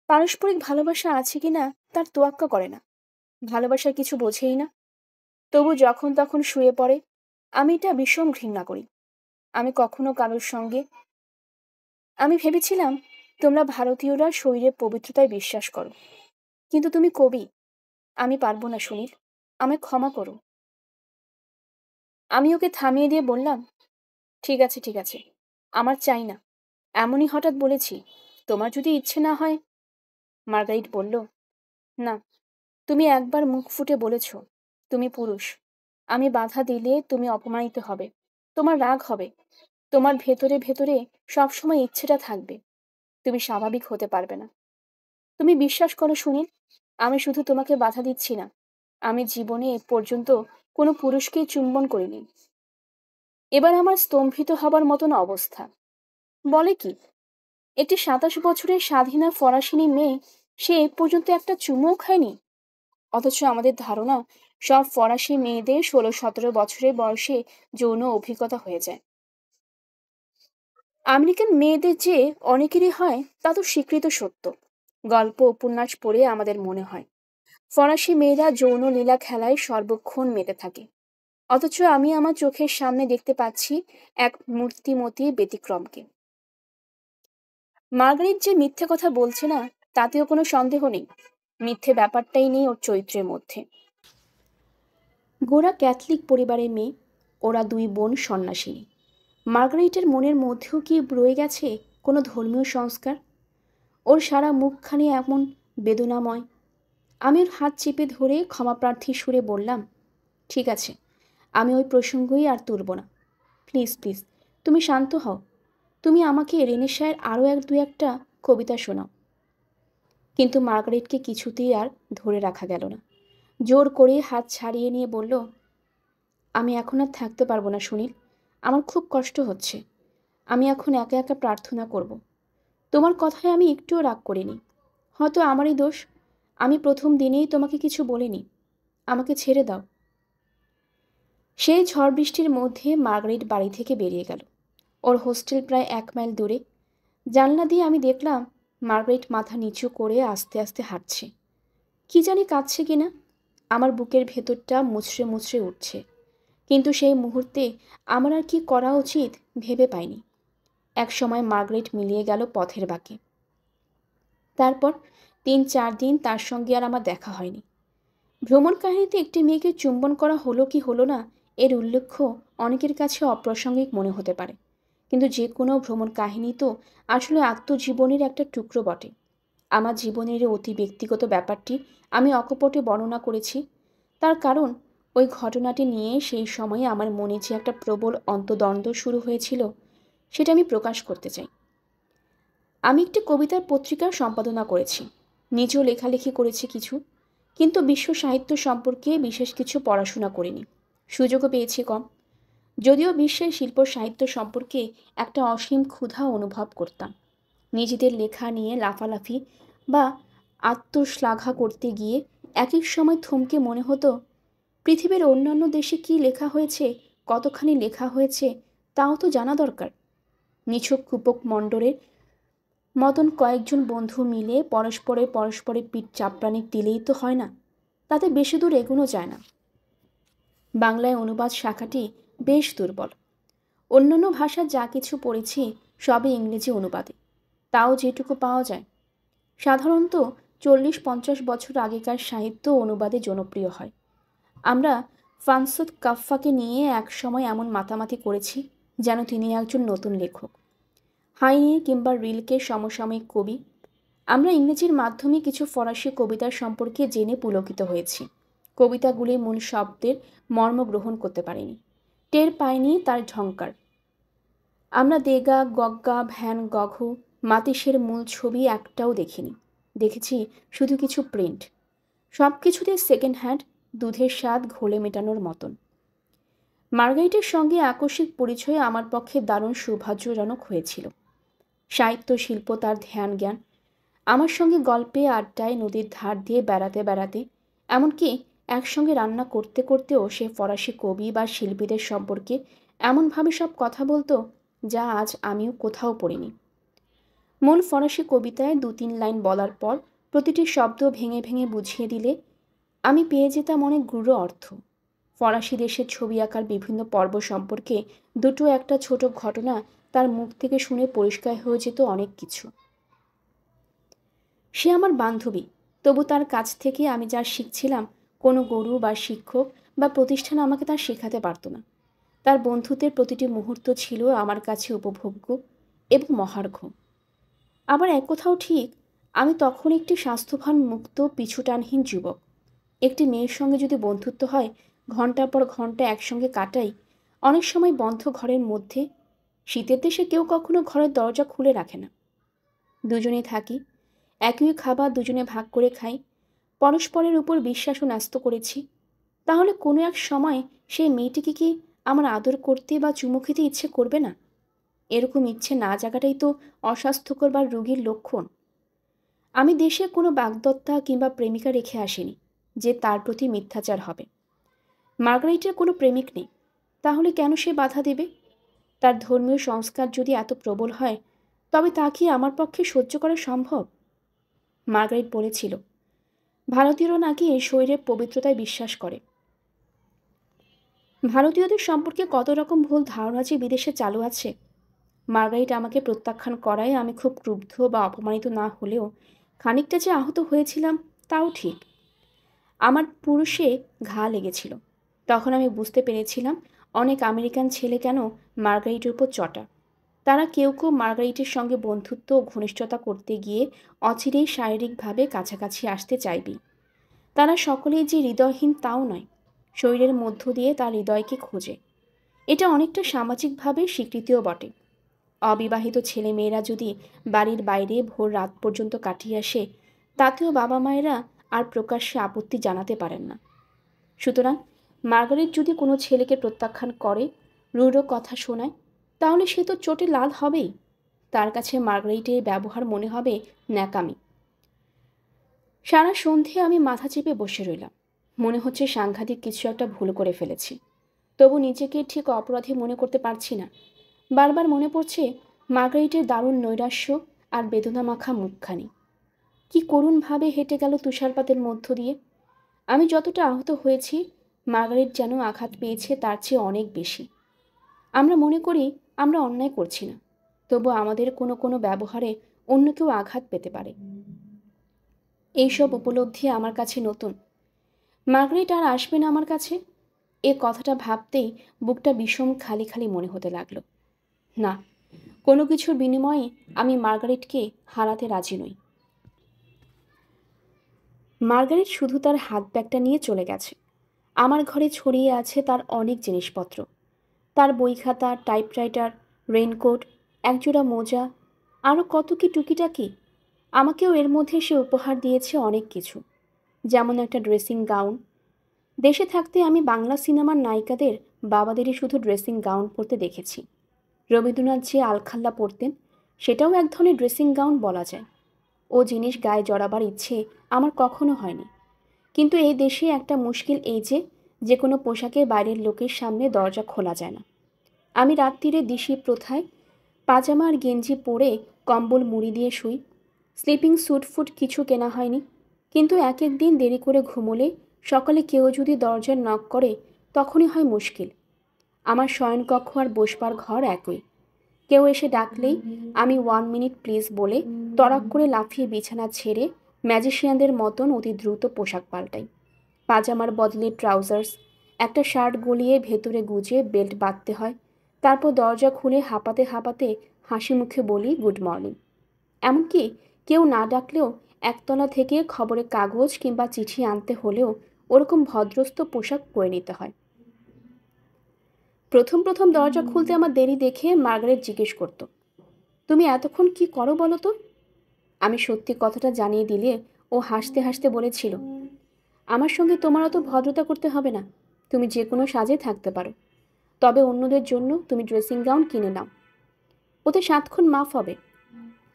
পারস্পরিক ভালোবাসা আছে কিনা তার তোয়াক্কা করে না, ভালোবাসার কিছু বোঝেই না, তবু যখন তখন শুয়ে পড়ে। আমি এটা ভীষণ ঘৃণা করি। আমি কখনো কারোর সঙ্গে আমি ভেবেছিলাম তোমরা ভারতীয়রা শরীরের পবিত্রতায় বিশ্বাস করো, কিন্তু তুমি কবি। আমি পারবো না সুনীল, আমায় ক্ষমা করো। আমি ওকে থামিয়ে দিয়ে বললাম, ঠিক আছে ঠিক আছে, আমার চাই না। এমনই হঠাৎ বলেছি, তোমার যদি ইচ্ছে না হয়। মার্গারেট বলল, না, তুমি একবার মুখ ফুটে বলেছ তুমি পুরুষ। আমি বাধা দিলে তুমি অপমানিত হবে, তোমার রাগ হবে, তোমার ভেতরে ভেতরে সবসময় ইচ্ছেটা থাকবে। তুমি স্বাভাবিক হতে পারবে না। তুমি বিশ্বাস করো সুনীল, আমি শুধু তোমাকে বাধা দিচ্ছি না, আমি জীবনে এ পর্যন্ত কোনো পুরুষকেই চুম্বন করিনি। এবার আমার স্তম্ভিত হবার মতন অবস্থা। বলে কি, একটি 27 বছরের স্বাধীনা ফরাসিনী মেয়ে, সে এ পর্যন্ত একটা চুমুও খায়নি। অথচ আমাদের ধারণা সব ফরাসি মেয়েদের 16-17 বছরের বয়সে যৌন অভিজ্ঞতা হয়ে যায়। আমেরিকান মেয়েদের যে অনেকেরই হয় তা তো স্বীকৃত সত্য। গল্প উপন্যাস পড়ে আমাদের মনে হয় ফরাসি মেয়েরা যৌন লীলা খেলায় সর্বক্ষণ মেতে থাকে, অথচ আমি আমার চোখের সামনে দেখতে পাচ্ছি এক মূর্তিমতী ব্যতিক্রমকে। মার্গারেট যে মিথ্যে কথা বলছে না তাতেও কোনো সন্দেহ নেই। মিথ্যে ব্যাপারটাই নেই ওর চরিত্রের মধ্যে। গোরা ক্যাথলিক পরিবারের মেয়ে, ওরা 2 বোন সন্ন্যাসিনী। মার্গারেটের মনের মধ্যেও কি রয়ে গেছে কোনো ধর্মীয় সংস্কার? ওর সারা মুখখানি এমন বেদনাময়। আমি ওর হাত চেপে ধরে ক্ষমাপ্রার্থী সুরে বললাম, ঠিক আছে, আমি ওই প্রসঙ্গই আর তুলব না। প্লিজ প্লিজ, তুমি শান্ত হও। তুমি আমাকে রেনেসাঁর আরও দু একটা কবিতা শোনাও। কিন্তু মার্গারেটকে কিছুতেই আর ধরে রাখা গেল না। জোর করে হাত ছাড়িয়ে নিয়ে বলল, আমি এখন আর থাকতে পারবো না সুনীল, আমার খুব কষ্ট হচ্ছে। আমি এখন একা একা প্রার্থনা করব। তোমার কথায় আমি একটুও রাগ করিনি। হয়তো আমারই দোষ, আমি প্রথম দিনেই তোমাকে কিছু বলিনি। আমাকে ছেড়ে দাও। সেই ঝড় বৃষ্টির মধ্যে মার্গারেট বাড়ি থেকে বেরিয়ে গেল। ওর হোস্টেল প্রায় 1 মাইল দূরে। জানলা দিয়ে আমি দেখলাম মার্গারেট মাথা নিচু করে আস্তে আস্তে হাঁটছে। কি জানি কাঁদছে কিনা। আমার বুকের ভেতরটা মুচড়ে মুচড়ে উঠছে। কিন্তু সেই মুহূর্তে আমার আর কি করা উচিত ভেবে পাইনি। এক সময় মার্গারেট মিলিয়ে গেল পথের বাঁকে। তারপর 3-4 দিন তার সঙ্গে আর আমার দেখা হয়নি। ভ্রমণ কাহিনীতে একটি মেয়েকে চুম্বন করা হলো কি হলো না, এর উল্লেখ অনেকের কাছে অপ্রাসঙ্গিক মনে হতে পারে, কিন্তু যে কোনো ভ্রমণ কাহিনী তো আসলে আত্মজীবনের একটা টুকরো বটে। আমার জীবনের অতি ব্যক্তিগত ব্যাপারটি আমি অকপটে বর্ণনা করেছি, তার কারণ ওই ঘটনাটি নিয়ে সেই সময়ে আমার মনে যে একটা প্রবল অন্তদ্বন্দ্ব শুরু হয়েছিল, সেটা আমি প্রকাশ করতে চাই। আমি একটি কবিতার পত্রিকা সম্পাদনা করেছি, নিজেও লেখালেখি করেছি কিছু, কিন্তু বিশ্ব সাহিত্য সম্পর্কে বিশেষ কিছু পড়াশোনা করিনি, সুযোগও পেয়েছি কম। যদিও বিশ্বের শিল্প সাহিত্য সম্পর্কে একটা অসীম ক্ষুধা অনুভব করতাম। নিজেদের লেখা নিয়ে লাফালাফি বা আত্মশ্লাঘা করতে গিয়ে এক এক সময় থমকে মনে হতো, পৃথিবীর অন্যান্য দেশে কী লেখা হয়েছে, কতখানি লেখা হয়েছে, তাও তো জানা দরকার। নিছক কূপক মণ্ডলের মতন কয়েকজন বন্ধু মিলে পরস্পরের পিঠ চাপড়ানি দিলেই তো হয় না, তাতে বেশি দূর এগোনো যায় না। বাংলায় অনুবাদ শাখাটি বেশ দুর্বল। অন্যান্য ভাষার যা কিছু পড়েছি সবই ইংরেজি অনুবাদে, তাও যেটুকু পাওয়া যায়। সাধারণত 40-50 বছর আগেকার সাহিত্য অনুবাদে জনপ্রিয় হয়। আমরা ফানসুত কাফফাকে নিয়ে এক সময় এমন মাতামাতি করেছি যেন তিনি একজন নতুন লেখক। হাইনে কিংবা রিলকে সমসাময়িক কবি। আমরা ইংরেজির মাধ্যমে কিছু ফরাসি কবিতার সম্পর্কে জেনে পুলকিত হয়েছি। কবিতাগুলির মূল শব্দের মর্ম গ্রহণ করতে পারিনি, টের পাইনি তার ঝংকার। আমরা দেগা, গগ্গা, ভ্যান গঘ, মাতিসের মূল ছবি একটাও দেখিনি। দেখেছি শুধু কিছু প্রিন্ট, সব কিছুতে সেকেন্ড হ্যান্ড, দুধের স্বাদ ঘোলে মেটানোর মতন। মার্গারেটের সঙ্গে আকস্মিক পরিচয়ে আমার পক্ষে দারুণ সৌভাগ্যজনক হয়েছিল। সাহিত্য শিল্প তার ধ্যান জ্ঞান, আমার সঙ্গে গল্পে আড্ডায় নদীর ধার দিয়ে বেড়াতে বেড়াতে, এমনকি একসঙ্গে রান্না করতে করতেও সে ফরাসি কবি বা শিল্পীদের সম্পর্কে এমনভাবে সব কথা বলতো যা আজ আমিও কোথাও পড়িনি। মূল ফরাসি কবিতায় 2-3 লাইন বলার পর প্রতিটি শব্দ ভেঙে ভেঙে বুঝিয়ে দিলে আমি পেয়ে যেতাম অনেক গূঢ় অর্থ। ফরাসি দেশের ছবি আঁকার বিভিন্ন পর্ব সম্পর্কে দুটো একটা ছোট ঘটনা তার মুখ থেকে শুনে পরিষ্কার হয়ে যেত অনেক কিছু। সে আমার বান্ধবী, তবু তার কাছ থেকে আমি যা শিখছিলাম কোনো গুরু বা শিক্ষক বা প্রতিষ্ঠান আমাকে তা শেখাতে পারত না। তার বন্ধুত্বের প্রতিটি মুহূর্ত ছিল আমার কাছে উপভোগ্য এবং মহার্ঘ। আবার এক কথাও ঠিক, আমি তখন একটি স্বাস্থ্যবান মুক্ত পিছুটানহীন যুবক। একটি মেয়ের সঙ্গে যদি বন্ধুত্ব হয়, ঘন্টার পর ঘন্টা একসঙ্গে কাটাই, অনেক সময় বন্ধ ঘরের মধ্যে। শীতের দেশে কেউ কখনো ঘরের দরজা খুলে রাখে না। দুজনে থাকি, একই খাবার দুজনে ভাগ করে খাই, পরস্পরের উপর বিশ্বাসও ন্যস্ত করেছি। তাহলে কোনো এক সময় সেই মেয়েটিকে কি আমার আদর করতে বা চুমু খেতে ইচ্ছে করবে না? এরকম ইচ্ছে না জাগাটাই তো অস্বাস্থ্যকর বা রোগীর লক্ষণ। আমি দেশে কোনো বাগদত্তা কিংবা প্রেমিকা রেখে আসিনি যে তার প্রতি মিথ্যাচার হবে। মার্গারেটের কোনো প্রেমিক নেই, তাহলে কেন সে বাধা দেবে? তার ধর্মীয় সংস্কার যদি এত প্রবল হয়, তবে তা কি আমার পক্ষে সহ্য করা সম্ভব? মার্গারেট বলেছিল, ভারতীয়রা নাকি এই শরীরের পবিত্রতায় বিশ্বাস করে। ভারতীয়দের সম্পর্কে কত রকম ভুল ধারণা যে বিদেশে চালু আছে। মার্গারেট আমাকে প্রত্যাখ্যান করায় আমি খুব ক্রুদ্ধ বা অপমানিত না হলেও খানিকটা যে আহত হয়েছিলাম তাও ঠিক। আমার পুরুষে ঘা লেগেছিল। তখন আমি বুঝতে পেরেছিলাম অনেক আমেরিকান ছেলে কেন মার্গারেটের উপর চটা। তারা কেউ কেউ মার্গারিটের সঙ্গে বন্ধুত্ব ও ঘনিষ্ঠতা করতে গিয়ে অচিরেই শারীরিকভাবে কাছাকাছি আসতে চাইবে। তারা সকলেই যে হৃদয়হীন তাও নয়, শরীরের মধ্য দিয়ে তার হৃদয়কে খোঁজে। এটা অনেকটা সামাজিকভাবে স্বীকৃতিও বটে। অবিবাহিত ছেলে মেয়েরা যদি বাড়ির বাইরে ভোর রাত পর্যন্ত কাটিয়ে আসে, তাতেও বাবা মায়েরা আর প্রকাশ্যে আপত্তি জানাতে পারেন না। সুতরাং মার্গারেট যদি কোনো ছেলেকে প্রত্যাখ্যান করে, রূঢ় কথা শোনায়, তাহলে সে তো চোটে লাল হবেই। তার কাছে মার্গারেটের ব্যবহার মনে হবে ন্যাকামি। সারা সন্ধে আমি মাথা চেপে বসে রইলাম। মনে হচ্ছে সাংঘাতিক কিছু একটা ভুল করে ফেলেছি, তবু নিজেকে ঠিক অপরাধী মনে করতে পারছি না। বারবার মনে পড়ছে মার্গারেটের দারুণ নৈরাশ্য আর বেদনামাখা মুখখানি। কি করুণভাবে হেঁটে গেল তুষারপাতের মধ্য দিয়ে। আমি যতটা আহত হয়েছি, মার্গারেট যেন আঘাত পেয়েছে তার চেয়ে অনেক বেশি। আমরা মনে করি আমরা অন্যায় করছি না, তবু আমাদের কোনো কোনো ব্যবহারে অন্য কেউ আঘাত পেতে পারে। এইসব উপলব্ধি আমার কাছে নতুন। মার্গারেট আর আসবে না আমার কাছে, এ কথাটা ভাবতেই বুকটা বিষম খালি খালি মনে হতে লাগলো। না, কোনো কিছুর বিনিময়ে আমি মার্গারেটকে হারাতে রাজি নই। মার্গারেট শুধু তার হাত ব্যাগটা নিয়ে চলে গেছে। আমার ঘরে ছড়িয়ে আছে তার অনেক জিনিসপত্র, তার বই খাতা, টাইপরাইটার, রেইনকোট, একজোড়া মোজা, আরও কত কি টুকিটাকি। আমাকেও এর মধ্যে সে উপহার দিয়েছে অনেক কিছু, যেমন একটা ড্রেসিং গাউন। দেশে থাকতে আমি বাংলা সিনেমার নায়িকাদের বাবাদেরই শুধু ড্রেসিং গাউন পরতে দেখেছি। রবীন্দ্রনাথ যে আলখাল্লা পরতেন, সেটাও এক ধরনের ড্রেসিং গাউন বলা যায়। ও জিনিস গায়ে জড়াবার ইচ্ছে আমার কখনো হয়নি। কিন্তু এই দেশে একটা মুশকিল এই যে কোনো পোশাকে বাইরের লোকের সামনে দরজা খোলা যায় না। আমি রাত্রিরে দিশি প্রথায় পাজামা আর গেঞ্জি পরে কম্বল মুড়ি দিয়ে শুই। স্লিপিং স্যুট ফুট কিছু কেনা হয়নি। কিন্তু এক এক দিন দেরি করে ঘুমোলে সকালে কেউ যদি দরজার নক করে, তখনই হয় মুশকিল। আমার শয়নকক্ষ আর বসবার ঘর একই। কেউ এসে ডাকলেই আমি 1 মিনিট প্লিজ বলে তড়াক করে লাফিয়ে বিছানা ছেড়ে ম্যাজিশিয়ানদের মতন অতি দ্রুত পোশাক পাল্টাই। পাজামার বদলে ট্রাউজার্স, একটা শার্ট গলিয়ে ভেতরে গুজে বেল্ট বাঁধতে হয়। তারপর দরজা খুলে হাঁপাতে হাঁপাতে হাসি মুখে বলি গুড মর্নিং। এমনকি কেউ না ডাকলেও একতলা থেকে খবরের কাগজ কিংবা চিঠি আনতে হলেও ওরকম ভদ্রস্থ পোশাক পরে নিতে হয়। প্রথম প্রথম দরজা খুলতে আমার দেরি দেখে মার্গারেট জিজ্ঞেস করত, তুমি এতক্ষণ কি করো বলো তো? আমি সত্যি কথাটা জানিয়ে দিলে ও হাসতে হাসতে বলেছিল, আমার সঙ্গে তোমার অত ভদ্রতা করতে হবে না, তুমি যে কোনো সাজে থাকতে পারো, তবে অন্যদের জন্য তুমি ড্রেসিং গাউন কিনে নাও, ওতে 7 খুন মাফ হবে।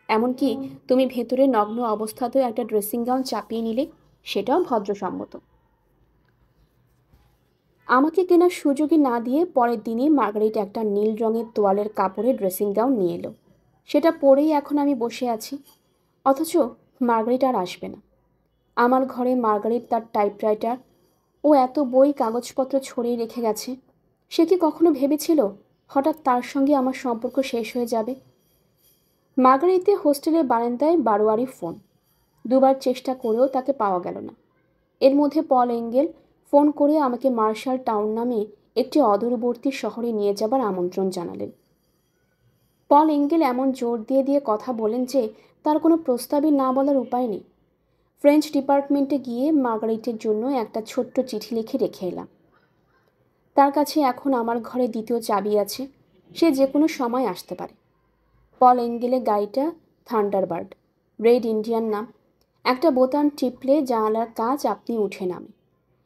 এমনকি তুমি ভেতরে নগ্ন অবস্থাতেও একটা ড্রেসিং গাউন চাপিয়ে নিলে সেটাও ভদ্রসম্মত। আমাকে কেনার সুযোগই না দিয়ে পরের দিনই মার্গারেট একটা নীল রঙের তোয়ালের কাপড়ে ড্রেসিং গাউন নিয়ে এলো। সেটা পরেই এখন আমি বসে আছি। অথচ মার্গারেট আর আসবে না। আমার ঘরে মার্গারেট তার টাইপরাইটার ও এত বই কাগজপত্র ছড়িয়ে রেখে গেছে। সে কি কখনো ভেবেছিল হঠাৎ তার সঙ্গে আমার সম্পর্ক শেষ হয়ে যাবে? মার্গারেটে হোস্টেলের বারান্দায় বারোয়ারি ফোন। দুবার চেষ্টা করেও তাকে পাওয়া গেল না। এর মধ্যে পল এঙ্গেল ফোন করে আমাকে মার্শাল টাউন নামে একটি অদূরবর্তী শহরে নিয়ে যাবার আমন্ত্রণ জানালেন। পল এঙ্গেল এমন জোর দিয়ে দিয়ে কথা বলেন যে তার কোনো প্রস্তাবই না বলার উপায় নেই। ফ্রেঞ্চ ডিপার্টমেন্টে গিয়ে মার্গারেটের জন্য একটা ছোট্ট চিঠি লিখে রেখে এলাম। তার কাছে এখন আমার ঘরে দ্বিতীয় চাবি আছে, সে যে কোনো সময় আসতে পারে। পল এঙ্গেলের গাড়িটা থান্ডারবার্ড, রেড ইন্ডিয়ান নাম। একটা বোতাম টিপলে জানালার কাঁচ আপনি উঠে নামে।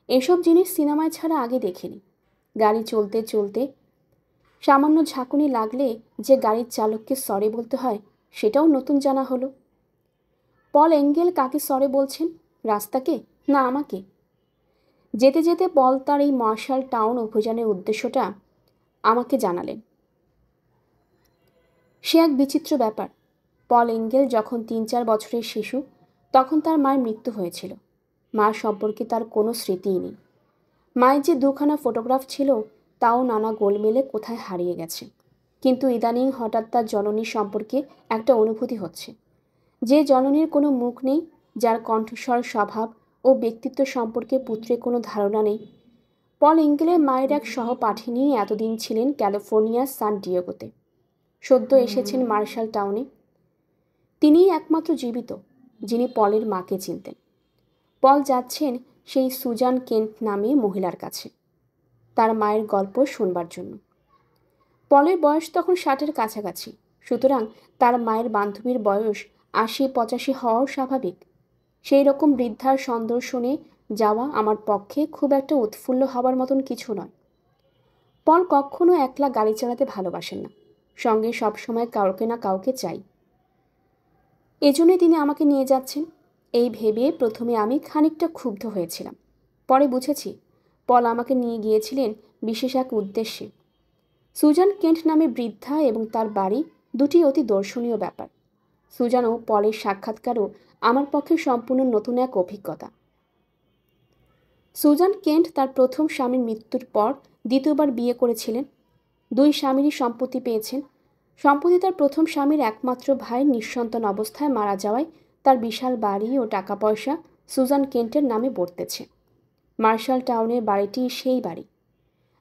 এসব জিনিস সিনেমায় ছাড়া আগে দেখিনি। গাড়ি চলতে চলতে সামান্য ঝাঁকুনি লাগলে যে গাড়ির চালককে সরি বলতে হয়, সেটাও নতুন জানা হলো। পল এঙ্গেল কাকে সরি বলছেন, রাস্তাকে না আমাকে? যেতে যেতে পল তার এই মার্শাল টাউন অভিযানের উদ্দেশ্যটা আমাকে জানালেন। সে এক বিচিত্র ব্যাপার। পল এঙ্গেল যখন 3-4 বছরের শিশু, তখন তার মায়ের মৃত্যু হয়েছিল। মা সম্পর্কে তার কোনো স্মৃতিই নেই। মায়ের যে 2খানা ফটোগ্রাফ ছিল, তাও নানা গোলমেলে কোথায় হারিয়ে গেছে। কিন্তু ইদানিং হঠাৎ তার জননী সম্পর্কে একটা অনুভূতি হচ্ছে। যে জননীর কোনো মুখ নেই, যার কণ্ঠস্বর, স্বভাব ও ব্যক্তিত্ব সম্পর্কে পুত্রের কোনো ধারণা নেই। পল এঙ্গেলের মায়ের এক সহপাঠিনী এতদিন ছিলেন ক্যালিফোর্নিয়ার সান ডিয়েগোতে। সদ্য এসেছেন মার্শাল টাউনে। তিনিই একমাত্র জীবিত যিনি পলের মাকে চিনতেন। পল যাচ্ছেন সেই সুজান কেন্ট নামে মহিলার কাছে তার মায়ের গল্প শুনবার জন্য। পলের বয়স তখন 60-এর কাছাকাছি, সুতরাং তার মায়ের বান্ধবীর বয়স 80-85 হওয়াও স্বাভাবিক। সেই রকম বৃদ্ধার সন্দর্শনে যাওয়া আমার পক্ষে খুব একটা উৎফুল্ল হবার মতন কিছু নয়। পল কখনো একলা গাড়ি চালাতে ভালোবাসেন না, সঙ্গে সবসময় কাউকে না কাউকে চাই। এজন্যই তিনি আমাকে নিয়ে যাচ্ছেন। এই ভেবে প্রথমে আমি খানিকটা ক্ষুব্ধ হয়েছিলাম, পরে বুঝেছি পল আমাকে নিয়ে গিয়েছিলেন বিশেষ এক উদ্দেশ্যে। সুজান কেন্ট নামে বৃদ্ধা এবং তার বাড়ি দুটি অতি দর্শনীয় ব্যাপার। সুজান ও পলের সাক্ষাৎকারও আমার পক্ষে সম্পূর্ণ নতুন এক অভিজ্ঞতা। সুজান কেন্ট তার প্রথম স্বামীর মৃত্যুর পর দ্বিতীয়বার বিয়ে করেছিলেন। দুই স্বামীরই সম্পত্তি পেয়েছেন। সম্পত্তি তার প্রথম স্বামীর একমাত্র ভাই নিঃসন্তান অবস্থায় মারা যাওয়ায় তার বিশাল বাড়ি ও টাকা পয়সা সুজান কেন্টের নামে বর্তেছে। মার্শাল টাউনের বাড়িটি সেই বাড়ি।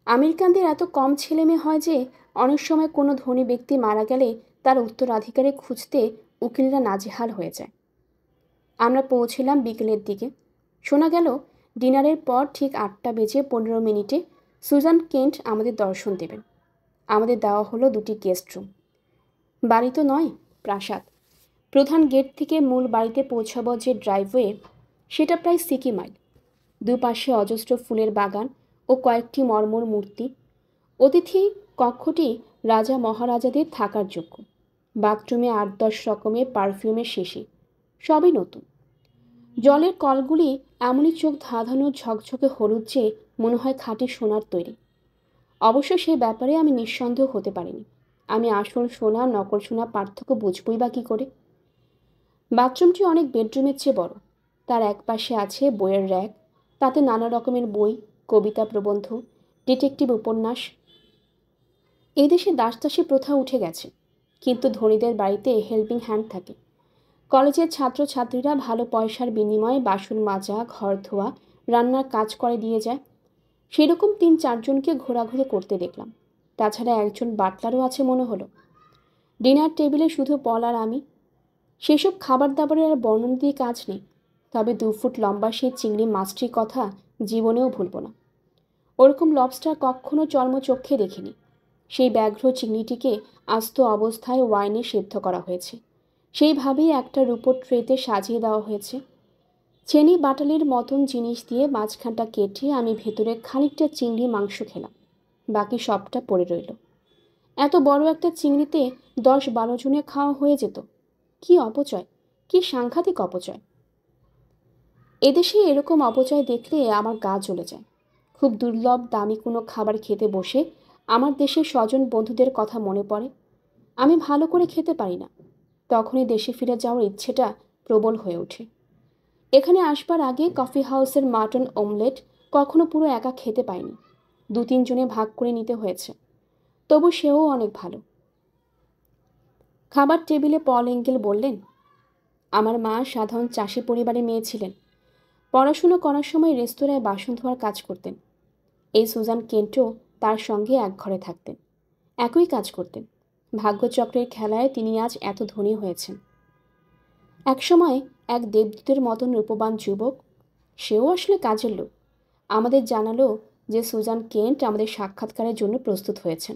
আমেরিকানদের এত কম ছেলেমেয়ে হয় যে অনেক সময় কোনো ধনী ব্যক্তি মারা গেলে তার উত্তরাধিকারী খুঁজতে উকিলরা নাজেহাল হয়ে যায়। আমরা পৌঁছলাম বিকেলের দিকে। শোনা গেল ডিনারের পর ঠিক 8:15 সুজান কেন্ট আমাদের দর্শন দেবেন। আমাদের দেওয়া হলো দুটি গেস্ট রুম। বাড়ি তো নয়, প্রাসাদ। প্রধান গেট থেকে মূল বাড়িতে পৌঁছাবার যে ড্রাইভওয়ে, সেটা প্রায় সিকি মাইল। দুপাশে অজস্র ফুলের বাগান ও কয়েকটি মর্মর মূর্তি। অতিথি কক্ষটি রাজা মহারাজাদের থাকার যোগ্য। বাথরুমে 8-10 রকমের পারফিউমের শিশি, সবই নতুন। জলের কলগুলি এমনই চোখ ধাঁধানো ঝকঝকে হলুদ যে মনে হয় খাঁটি সোনার তৈরি। অবশ্য সে ব্যাপারে আমি নিঃসন্দেহ হতে পারিনি। আমি আসল সোনা নকল সোনা পার্থক্য বুঝবই বা কী করে? বাথরুমটি অনেক বেডরুমের চেয়ে বড়। তার এক পাশে আছে বইয়ের র্যাক, তাতে নানা রকমের বই, কবিতা, প্রবন্ধ, ডিটেকটিভ উপন্যাস। এদেশে দাসদাসী প্রথা উঠে গেছে, কিন্তু ধনীদের বাড়িতে হেল্পিং হ্যান্ড থাকে। কলেজের ছাত্রছাত্রীরা ভালো পয়সার বিনিময়ে বাসন মাজা, ঘর ধোয়া, রান্নার কাজ করে দিয়ে যায়। সেরকম 3-4 জনকে ঘোরাঘুরি করতে দেখলাম। তাছাড়া একজন বাটলারও আছে মনে হলো। ডিনার টেবিলে শুধু পল আর আমি। সেসব খাবার দাবারের আর বর্ণনা দিয়ে কাজ নেই। তবে 2 ফুট লম্বা সেই চিংড়ি মাছটির কথা জীবনেও ভুলব না। ওরকম লবস্টার কখনো চর্মচক্ষে দেখিনি। সেই ব্যাঘ্র চিংড়িটিকে আস্ত অবস্থায় ওয়াইনে সেদ্ধ করা হয়েছে। সেইভাবেই একটা রূপোর ট্রেতে সাজিয়ে দেওয়া হয়েছে। চেনি বাটালির মতন জিনিস দিয়ে মাঝখানটা কেটে আমি ভেতরে খানিকটা চিংড়ি মাংস খেলাম। বাকি সবটা পড়ে রইল। এত বড় একটা চিংড়িতে 10-12 জনের খাওয়া হয়ে যেত। কি অপচয়, কি সাংঘাতিক অপচয়! এদেশে এরকম অপচয় দেখলে আমার গা জ্বলে যায়। খুব দুর্লভ দামি কোনো খাবার খেতে বসে আমার দেশের স্বজন বন্ধুদের কথা মনে পড়ে। আমি ভালো করে খেতে পারি না। তখনই দেশে ফিরে যাওয়ার ইচ্ছেটা প্রবল হয়ে ওঠে। এখানে আসবার আগে কফি হাউসের মাটন অমলেট কখনো পুরো একা খেতে পাইনি। 2-3 জনে ভাগ করে নিতে হয়েছে। তবু সেও অনেক ভালো। খাবার টেবিলে পল এঙ্গেল বললেন, আমার মা সাধারণ চাষি পরিবারের মেয়ে ছিলেন। পড়াশুনো করার সময় রেস্তোরাঁয় বাসন ধোয়ার কাজ করতেন। এই সুজান কেন্টও তার সঙ্গে এক ঘরে থাকতেন, একই কাজ করতেন। ভাগ্যচক্রের খেলায় তিনি আজ এত ধনী হয়েছেন। একসময় এক দেবদূতের মতন রূপবান যুবক, সেও আসলে কাজের লোক, আমাদের জানালো যে সুজান কেন্ট আমাদের সাক্ষাৎকারের জন্য প্রস্তুত হয়েছেন।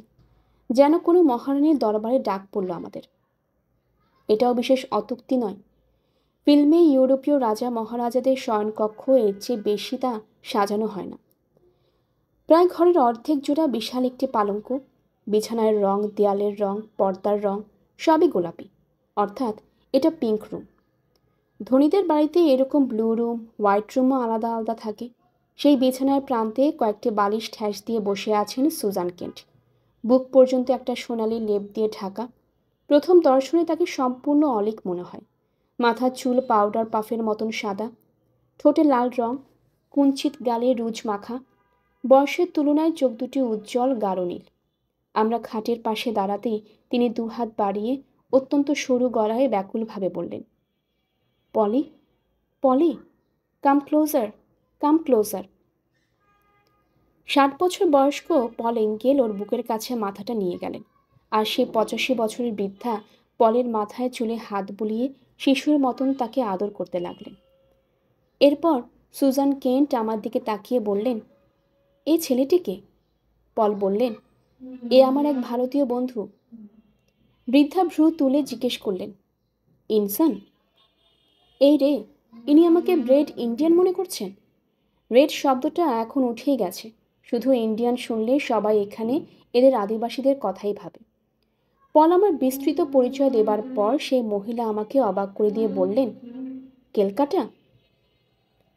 যেন কোনো মহারানীর দরবারে ডাক পড়ল আমাদের। এটাও বিশেষ অত্যুক্তি নয়। ফিল্মে ইউরোপীয় রাজা মহারাজাদের শয়নকক্ষ এর চেয়ে বেশি তা সাজানো হয় না। প্রায় ঘরের অর্ধেক জোড়া বিশাল একটি পালঙ্ক, বিছানার রং, দেয়ালের রং, পর্দার রং সবই গোলাপি, অর্থাৎ এটা পিঙ্ক রুম। ধনীদের বাড়িতে এরকম ব্লু রুম, হোয়াইট রুমও আলাদা আলাদা থাকে। সেই বিছানার প্রান্তে কয়েকটি বালিশ ঠ্যাস দিয়ে বসে আছেন সুজান কেন্ট, বুক পর্যন্ত একটা সোনালি লেপ দিয়ে ঢাকা। প্রথম দর্শনে তাকে সম্পূর্ণ অলিক মনে হয়। মাথার চুল পাউডার পাফের মতন সাদা, ঠোঁটে লাল রং, কুঞ্চিত গালে রুজ মাখা। বয়সের তুলনায় চোখ দুটি উজ্জ্বল গাঢ় নীল। আমরা খাটের পাশে দাঁড়াতেই তিনি 2 হাত বাড়িয়ে অত্যন্ত সরু গলায় ব্যাকুলভাবে বললেন, পলি, পলি, কাম ক্লোজার, কাম ক্লোজার। 60 বছর বয়স্ক পল এঙ্গেল ওর বুকের কাছে মাথাটা নিয়ে গেলেন। আর সেই 85 বছরের বৃদ্ধা পলের মাথায় চুলে হাত বুলিয়ে শিশুর মতন তাকে আদর করতে লাগলেন। এরপর সুজান কেন্ট আমার দিকে তাকিয়ে বললেন, এই ছেলেটিকে? পল বললেন, এ আমার এক ভারতীয় বন্ধু। বৃদ্ধা ভ্রু তুলে জিজ্ঞেস করলেন, ইনসান? এই রে, ইনি আমাকে ব্রেড ইন্ডিয়ান মনে করছেন? রেড শব্দটা এখন উঠেই গেছে। শুধু ইন্ডিয়ান শুনলে সবাই এখানে এদের আদিবাসীদের কথাই ভাবে। পল আমার বিস্তৃত পরিচয় দেবার পর সেই মহিলা আমাকে অবাক করে দিয়ে বললেন, ক্যালকাটা?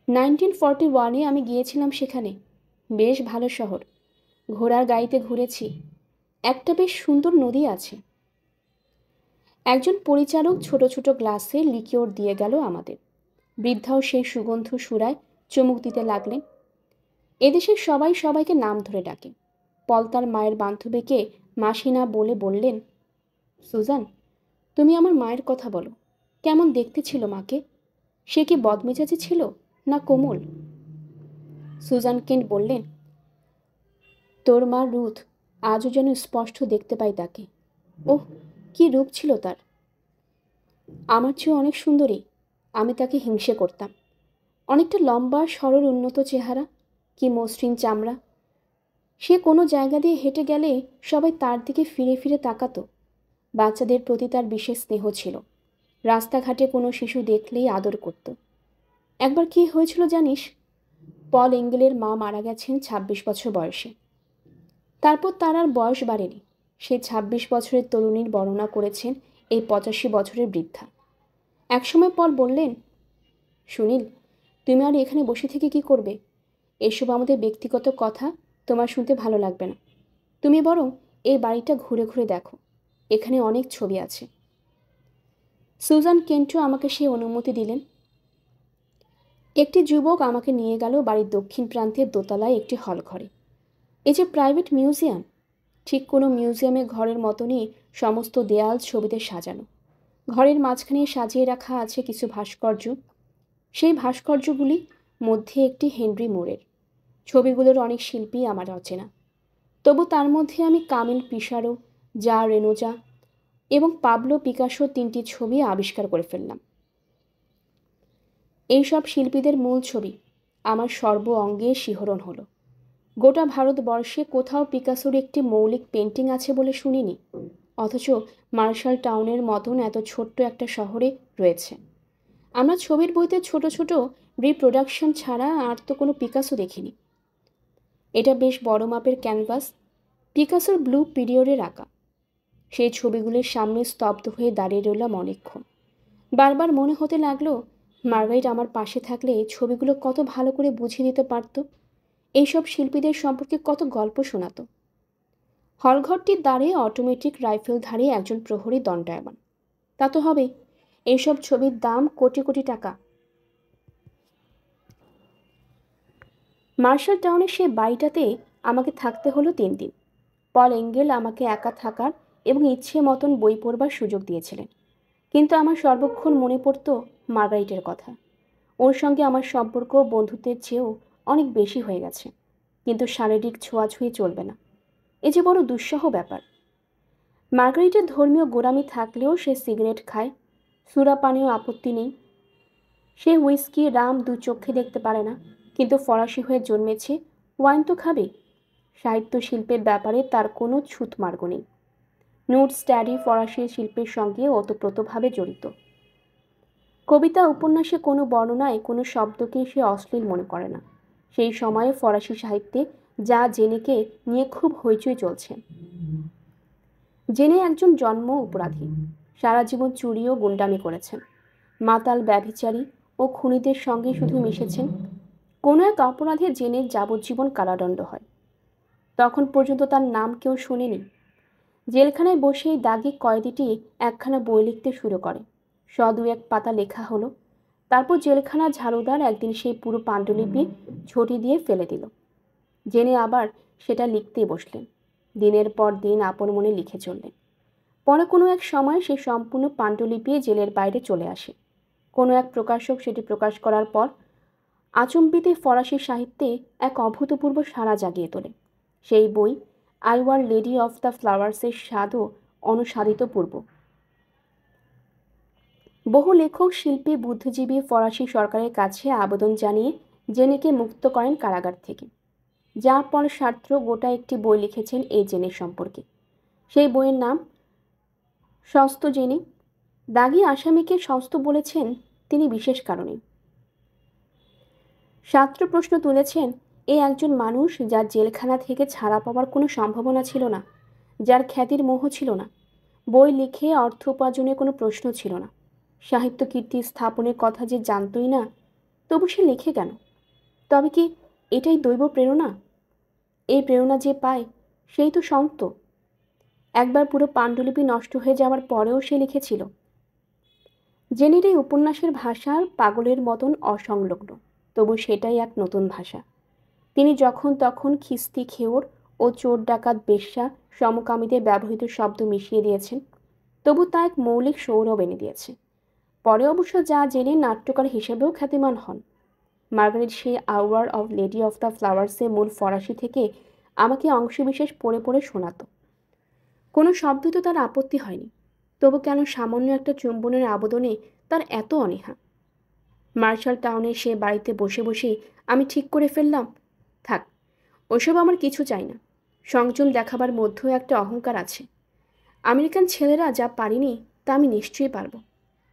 1941-এ আমি গিয়েছিলাম সেখানে। বেশ ভালো শহর। ঘোড়ার গাড়িতে ঘুরেছি। একটা বেশ সুন্দর নদী আছে। একজন পরিচারক ছোট ছোট গ্লাসে লিকিওর দিয়ে গেল আমাদের। বৃদ্ধাও সেই সুগন্ধ সুরায় চুমুক দিতে লাগলেন। এদেশের সবাই সবাইকে নাম ধরে ডাকে। পল তার মায়ের বান্ধবীকে মাসি না বলে বললেন, সুজান, তুমি আমার মায়ের কথা বলো। কেমন দেখতে ছিল মাকে? সে কি বদমেজাজি ছিল না কোমল? সুজান কেন্ট বললেন, তোর মা রুথ, আজও যেন স্পষ্ট দেখতে পাই তাকে। ওহ, কি রূপ ছিল তার! আমার চেয়ে অনেক সুন্দরী। আমি তাকে হিংসে করতাম। অনেকটা লম্বা, সরল, উন্নত চেহারা, কি মসৃণ চামড়া। সে কোনো জায়গা দিয়ে হেঁটে গেলে সবাই তার দিকে ফিরে ফিরে তাকাতো। বাচ্চাদের প্রতি তার বিশেষ স্নেহ ছিল। রাস্তাঘাটে কোনো শিশু দেখলেই আদর করত। একবার কি হয়েছিল জানিস? পল এঙ্গেলের মা মারা গেছেন 26 বছর বয়সে। তারপর তার আর বয়স বাড়েনি। সে 26 বছরের তরুণীর বর্ণনা করেছেন এই 85 বছরের বৃদ্ধা। একসময় পল বললেন, সুনীল, তুমি আর এখানে বসে থেকে কি করবে? এসব আমাদের ব্যক্তিগত কথা, তোমার শুনতে ভালো লাগবে না। তুমি বরং এই বাড়িটা ঘুরে ঘুরে দেখো। এখানে অনেক ছবি আছে। সুজান কেন্টও আমাকে সেই অনুমতি দিলেন। একটি যুবক আমাকে নিয়ে গেল বাড়ির দক্ষিণ প্রান্তের দোতলায় একটি হল ঘরে। এই যে প্রাইভেট মিউজিয়াম, ঠিক কোনো মিউজিয়ামের ঘরের মতনই সমস্ত দেয়াল ছবিতে সাজানো। ঘরের মাঝখানে সাজিয়ে রাখা আছে কিছু ভাস্কর্য। সেই ভাস্কর্যগুলি মধ্যে একটি হেনরি মোরের। ছবিগুলোর অনেক শিল্পী আমার অচেনা। তবু তার মধ্যে আমি কামিল পিসারো, জা রেনোজা এবং পাবলো পিকাসো 3টি ছবি আবিষ্কার করে ফেললাম। এইসব শিল্পীদের মূল ছবি। আমার সর্ব অঙ্গে শিহরণ হলো। গোটা ভারতবর্ষে কোথাও পিকাসোর একটি মৌলিক পেন্টিং আছে বলে শুনিনি, অথচ মার্শাল টাউনের মতন এত ছোট্ট একটা শহরে রয়েছে। আমরা ছবির বইতে ছোট ছোট রিপ্রোডাকশন ছাড়া আর তো কোনো পিকাসো দেখিনি। এটা বেশ বড় মাপের ক্যানভাস, পিকাসোর ব্লু পিরিয়ডের আঁকা। সেই ছবিগুলির সামনে স্তব্ধ হয়ে দাঁড়িয়ে রইলাম অনেকক্ষণ। বারবার মনে হতে লাগলো, মার্গারেট আমার পাশে থাকলে ছবিগুলো কত ভালো করে বুঝিয়ে দিতে পারত, এইসব শিল্পীদের সম্পর্কে কত গল্প শোনাতো। হলঘরটির দ্বারে অটোমেটিক রাইফেলধারী একজন প্রহরী দণ্ডায়মান। তা তো হবেই, এইসব ছবির দাম কোটি কোটি টাকা। মার্শাল টাউনের সেই বাড়িটাতে আমাকে থাকতে হলো 3 দিন। পল এঙ্গেল আমাকে একা থাকার এবং ইচ্ছে মতন বই পড়বার সুযোগ দিয়েছিলেন। কিন্তু আমার সর্বক্ষণ মনে পড়ত মার্গারিটের কথা। ওর সঙ্গে আমার সম্পর্ক বন্ধুত্বের চেয়েও অনেক বেশি হয়ে গেছে। কিন্তু শারীরিক ছোঁয়াছুঁয়ি চলবে না। এ যে বড় দুঃসহ ব্যাপার। মার্গারিটের ধর্মীয় গোঁড়ামি থাকলেও সে সিগারেট খায়, সুরাপানেও আপত্তি নেই। সে হুইস্কি রাম 2 চোখে দেখতে পারে না, কিন্তু ফরাসি হয়ে জন্মেছে, ওয়াইন তো খাবে। সাহিত্য শিল্পের ব্যাপারে তার কোনো ছুঁতমার্গ নেই। নোট স্টাডি ফরাসি শিল্পের সঙ্গে ওতপ্রোতভাবে জড়িত। কবিতা উপন্যাসে কোনো বর্ণনায় কোনো শব্দকেই সে অশ্লীল মনে করে না। সেই সময়ে ফরাসি সাহিত্যে যা জেনেকে নিয়ে খুব হইচই চলছে। জেনে একজন জন্ম অপরাধী, সারা জীবন চুরি ও গুন্ডামি করেছেন। মাতাল, ব্যভিচারী ও খুনিদের সঙ্গে শুধু মিশেছেন। কোনো এক অপরাধে জেনে যাবজ্জীবন কারাদণ্ড হয়। তখন পর্যন্ত তার নাম কেউ শোনেনি। জেলখানায় বসেই দাগি কয়েদিটি একখানা বই লিখতে শুরু করে। 100-2 পাতা লেখা হলো। তারপর জেলখানার ঝাড়ুদার একদিন সেই পুরো পাণ্ডুলিপি ঝটি দিয়ে ফেলে দিল। জেনে আবার সেটা লিখতেই বসলেন। দিনের পর দিন আপন মনে লিখে চললেন। পরে কোনো এক সময় সেই সম্পূর্ণ পাণ্ডুলিপি জেলের বাইরে চলে আসে। কোনো এক প্রকাশক সেটি প্রকাশ করার পর আচম্বিতে ফরাসি সাহিত্যে এক অভূতপূর্ব সাড়া জাগিয়ে তোলে। সেই বই Our Lady of the ফ্লাওয়ার্সের স্বাদও অনুসারিত পূর্ব। বহু লেখক, শিল্পী, বুদ্ধিজীবী ফরাসি সরকারের কাছে আবেদন জানিয়ে জেনেকে মুক্ত করেন কারাগার থেকে। যার পর সার্ত্র গোটা একটি বই লিখেছেন এই জেনের সম্পর্কে। সেই বইয়ের নাম সস্ত জেনে। দাগী আসামিকে সস্ত বলেছেন তিনি বিশেষ কারণে। সার্ত্র প্রশ্ন তুলেছেন, এ একজন মানুষ যার জেলখানা থেকে ছাড়া পাওয়ার কোনো সম্ভাবনা ছিল না, যার খ্যাতির মোহ ছিল না, বই লিখে অর্থ উপার্জনের কোনো প্রশ্ন ছিল না, সাহিত্য কীর্তি স্থাপনের কথা যে জানতই না, তবু সে লেখে কেন? তবে কি এটাই দৈব প্রেরণা? এই প্রেরণা যে পায় সেই তো সন্ত। একবার পুরো পাণ্ডুলিপি নষ্ট হয়ে যাওয়ার পরেও সে লিখেছিল। জেনের এই উপন্যাসের ভাষার পাগলের মতন অসংলগ্ন, তবু সেটাই এক নতুন ভাষা। তিনি যখন তখন খিস্তি খেওর ও চোর ডাকাত বেশ্যা সমকামীদের ব্যবহৃত শব্দ মিশিয়ে দিয়েছেন, তবু তা এক মৌলিক সৌরভ এনে দিয়েছে। পরে অবশ্য যা জেনে নাট্যকার হিসেবেও খ্যাতিমান হন। মার্গারেট সেই Our of Lady of the ফ্লাওয়ার্সের মূল ফরাসি থেকে আমাকে অংশবিশেষ পড়ে পড়ে শোনাতো। কোনো শব্দ তো তার আপত্তি হয়নি, তবু কেন সামান্য একটা চুম্বনের আবেদনে তার এত অনীহা? মার্শাল টাউনের সে বাড়িতে বসে বসেই আমি ঠিক করে ফেললাম, থাক, ওসব আমার কিছু চাই না। সংযম দেখাবার মধ্যেও একটা অহংকার আছে। আমেরিকান ছেলেরা যা পারিনি তা আমি নিশ্চয়ই পারব।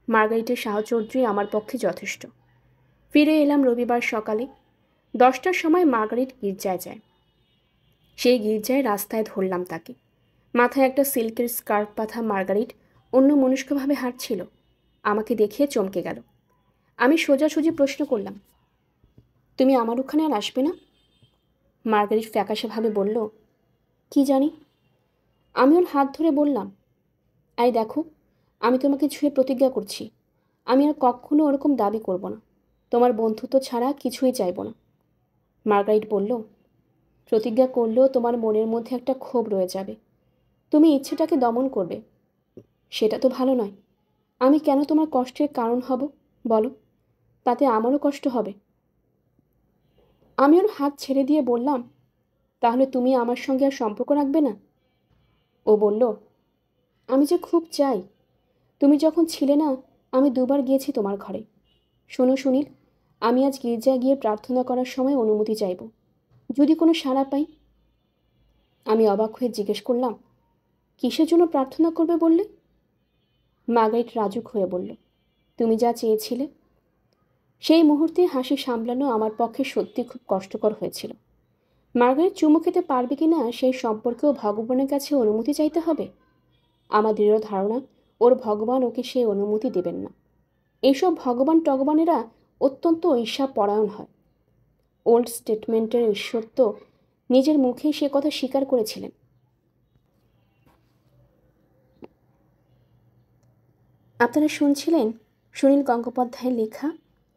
মার্গারিটের সাহচর্যই আমার পক্ষে যথেষ্ট। ফিরে এলাম রবিবার সকালে। 10টার সময় মার্গারিট গির্জায় যায়। সেই গির্জায় রাস্তায় ধরলাম তাকে। মাথায় একটা সিল্কের স্কার্ফ বাঁধা মার্গারিট অন্য মনস্কভাবে হাঁটছিল। আমাকে দেখিয়ে চমকে গেল। আমি সোজাসুজি প্রশ্ন করলাম, তুমি আমার ওখানে আর আসবে না? মার্গারিট ফ্যাকাশেভাবে বলল, কি জানি। আমি ওর হাত ধরে বললাম, এই দেখো, আমি তোমাকে ছুঁয়ে প্রতিজ্ঞা করছি, আমি আর কখনো ওরকম দাবি করব না। তোমার বন্ধুত্ব ছাড়া কিছুই চাইব না। মার্গারিট বলল, প্রতিজ্ঞা করলেও তোমার মনের মধ্যে একটা ক্ষোভ রয়ে যাবে। তুমি ইচ্ছেটাকে দমন করবে। সেটা তো ভালো নয়। আমি কেন তোমার কষ্টের কারণ হব বলো? তাতে আমারও কষ্ট হবে। আমি ওর হাত ছেড়ে দিয়ে বললাম, তাহলে তুমি আমার সঙ্গে আর সম্পর্ক রাখবে না? ও বলল, আমি যে খুব চাই। তুমি যখন ছিলে না, আমি 2বার গিয়েছি তোমার ঘরে। শোনো সুনীল, আমি আজ গির্জায় গিয়ে প্রার্থনা করার সময় অনুমতি চাইব, যদি কোনো সাড়া পাই। আমি অবাক হয়ে জিজ্ঞেস করলাম, কিসের জন্য প্রার্থনা করবে বললে? মার্গারেট রাজুক হয়ে বলল, তুমি যা চেয়েছিলে। সেই মুহূর্তে হাসি সামলানো আমার পক্ষে সত্যি খুব কষ্টকর হয়েছিল। মার্গারেট চুমু খেতে পারবে কি না সেই সম্পর্কেও ভগবানের কাছে অনুমতি চাইতে হবে। আমার দৃঢ় ধারণা ওর ভগবান ওকে সেই অনুমতি দেবেন না। এইসব ভগবানেরা অত্যন্ত ঈর্ষাপরায়ণ হয়। ওল্ড স্টেটমেন্টের ঈশ্বর তো নিজের মুখেই সে কথা স্বীকার করেছিলেন। আপনারা শুনছিলেন সুনীল গঙ্গোপাধ্যায়ের লেখা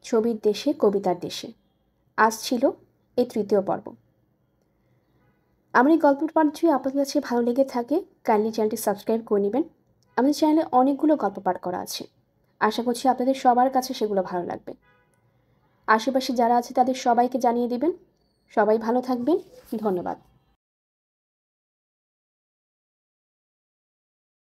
ছবির দেশে কবিতার দেশে। আজ ছিল এই 3য় পর্ব। আমার এই গল্পের পাঠ যদি আপনাদের কাছে ভালো লেগে থাকে, কাইন্ডলি চ্যানেলটি সাবস্ক্রাইব করে নেবেন। আমাদের চ্যানেলে অনেকগুলো গল্প পাঠ করা আছে। আশা করছি আপনাদের সবার কাছে সেগুলো ভালো লাগবে। আশেপাশে যারা আছে তাদের সবাইকে জানিয়ে দিবেন। সবাই ভালো থাকবেন। ধন্যবাদ।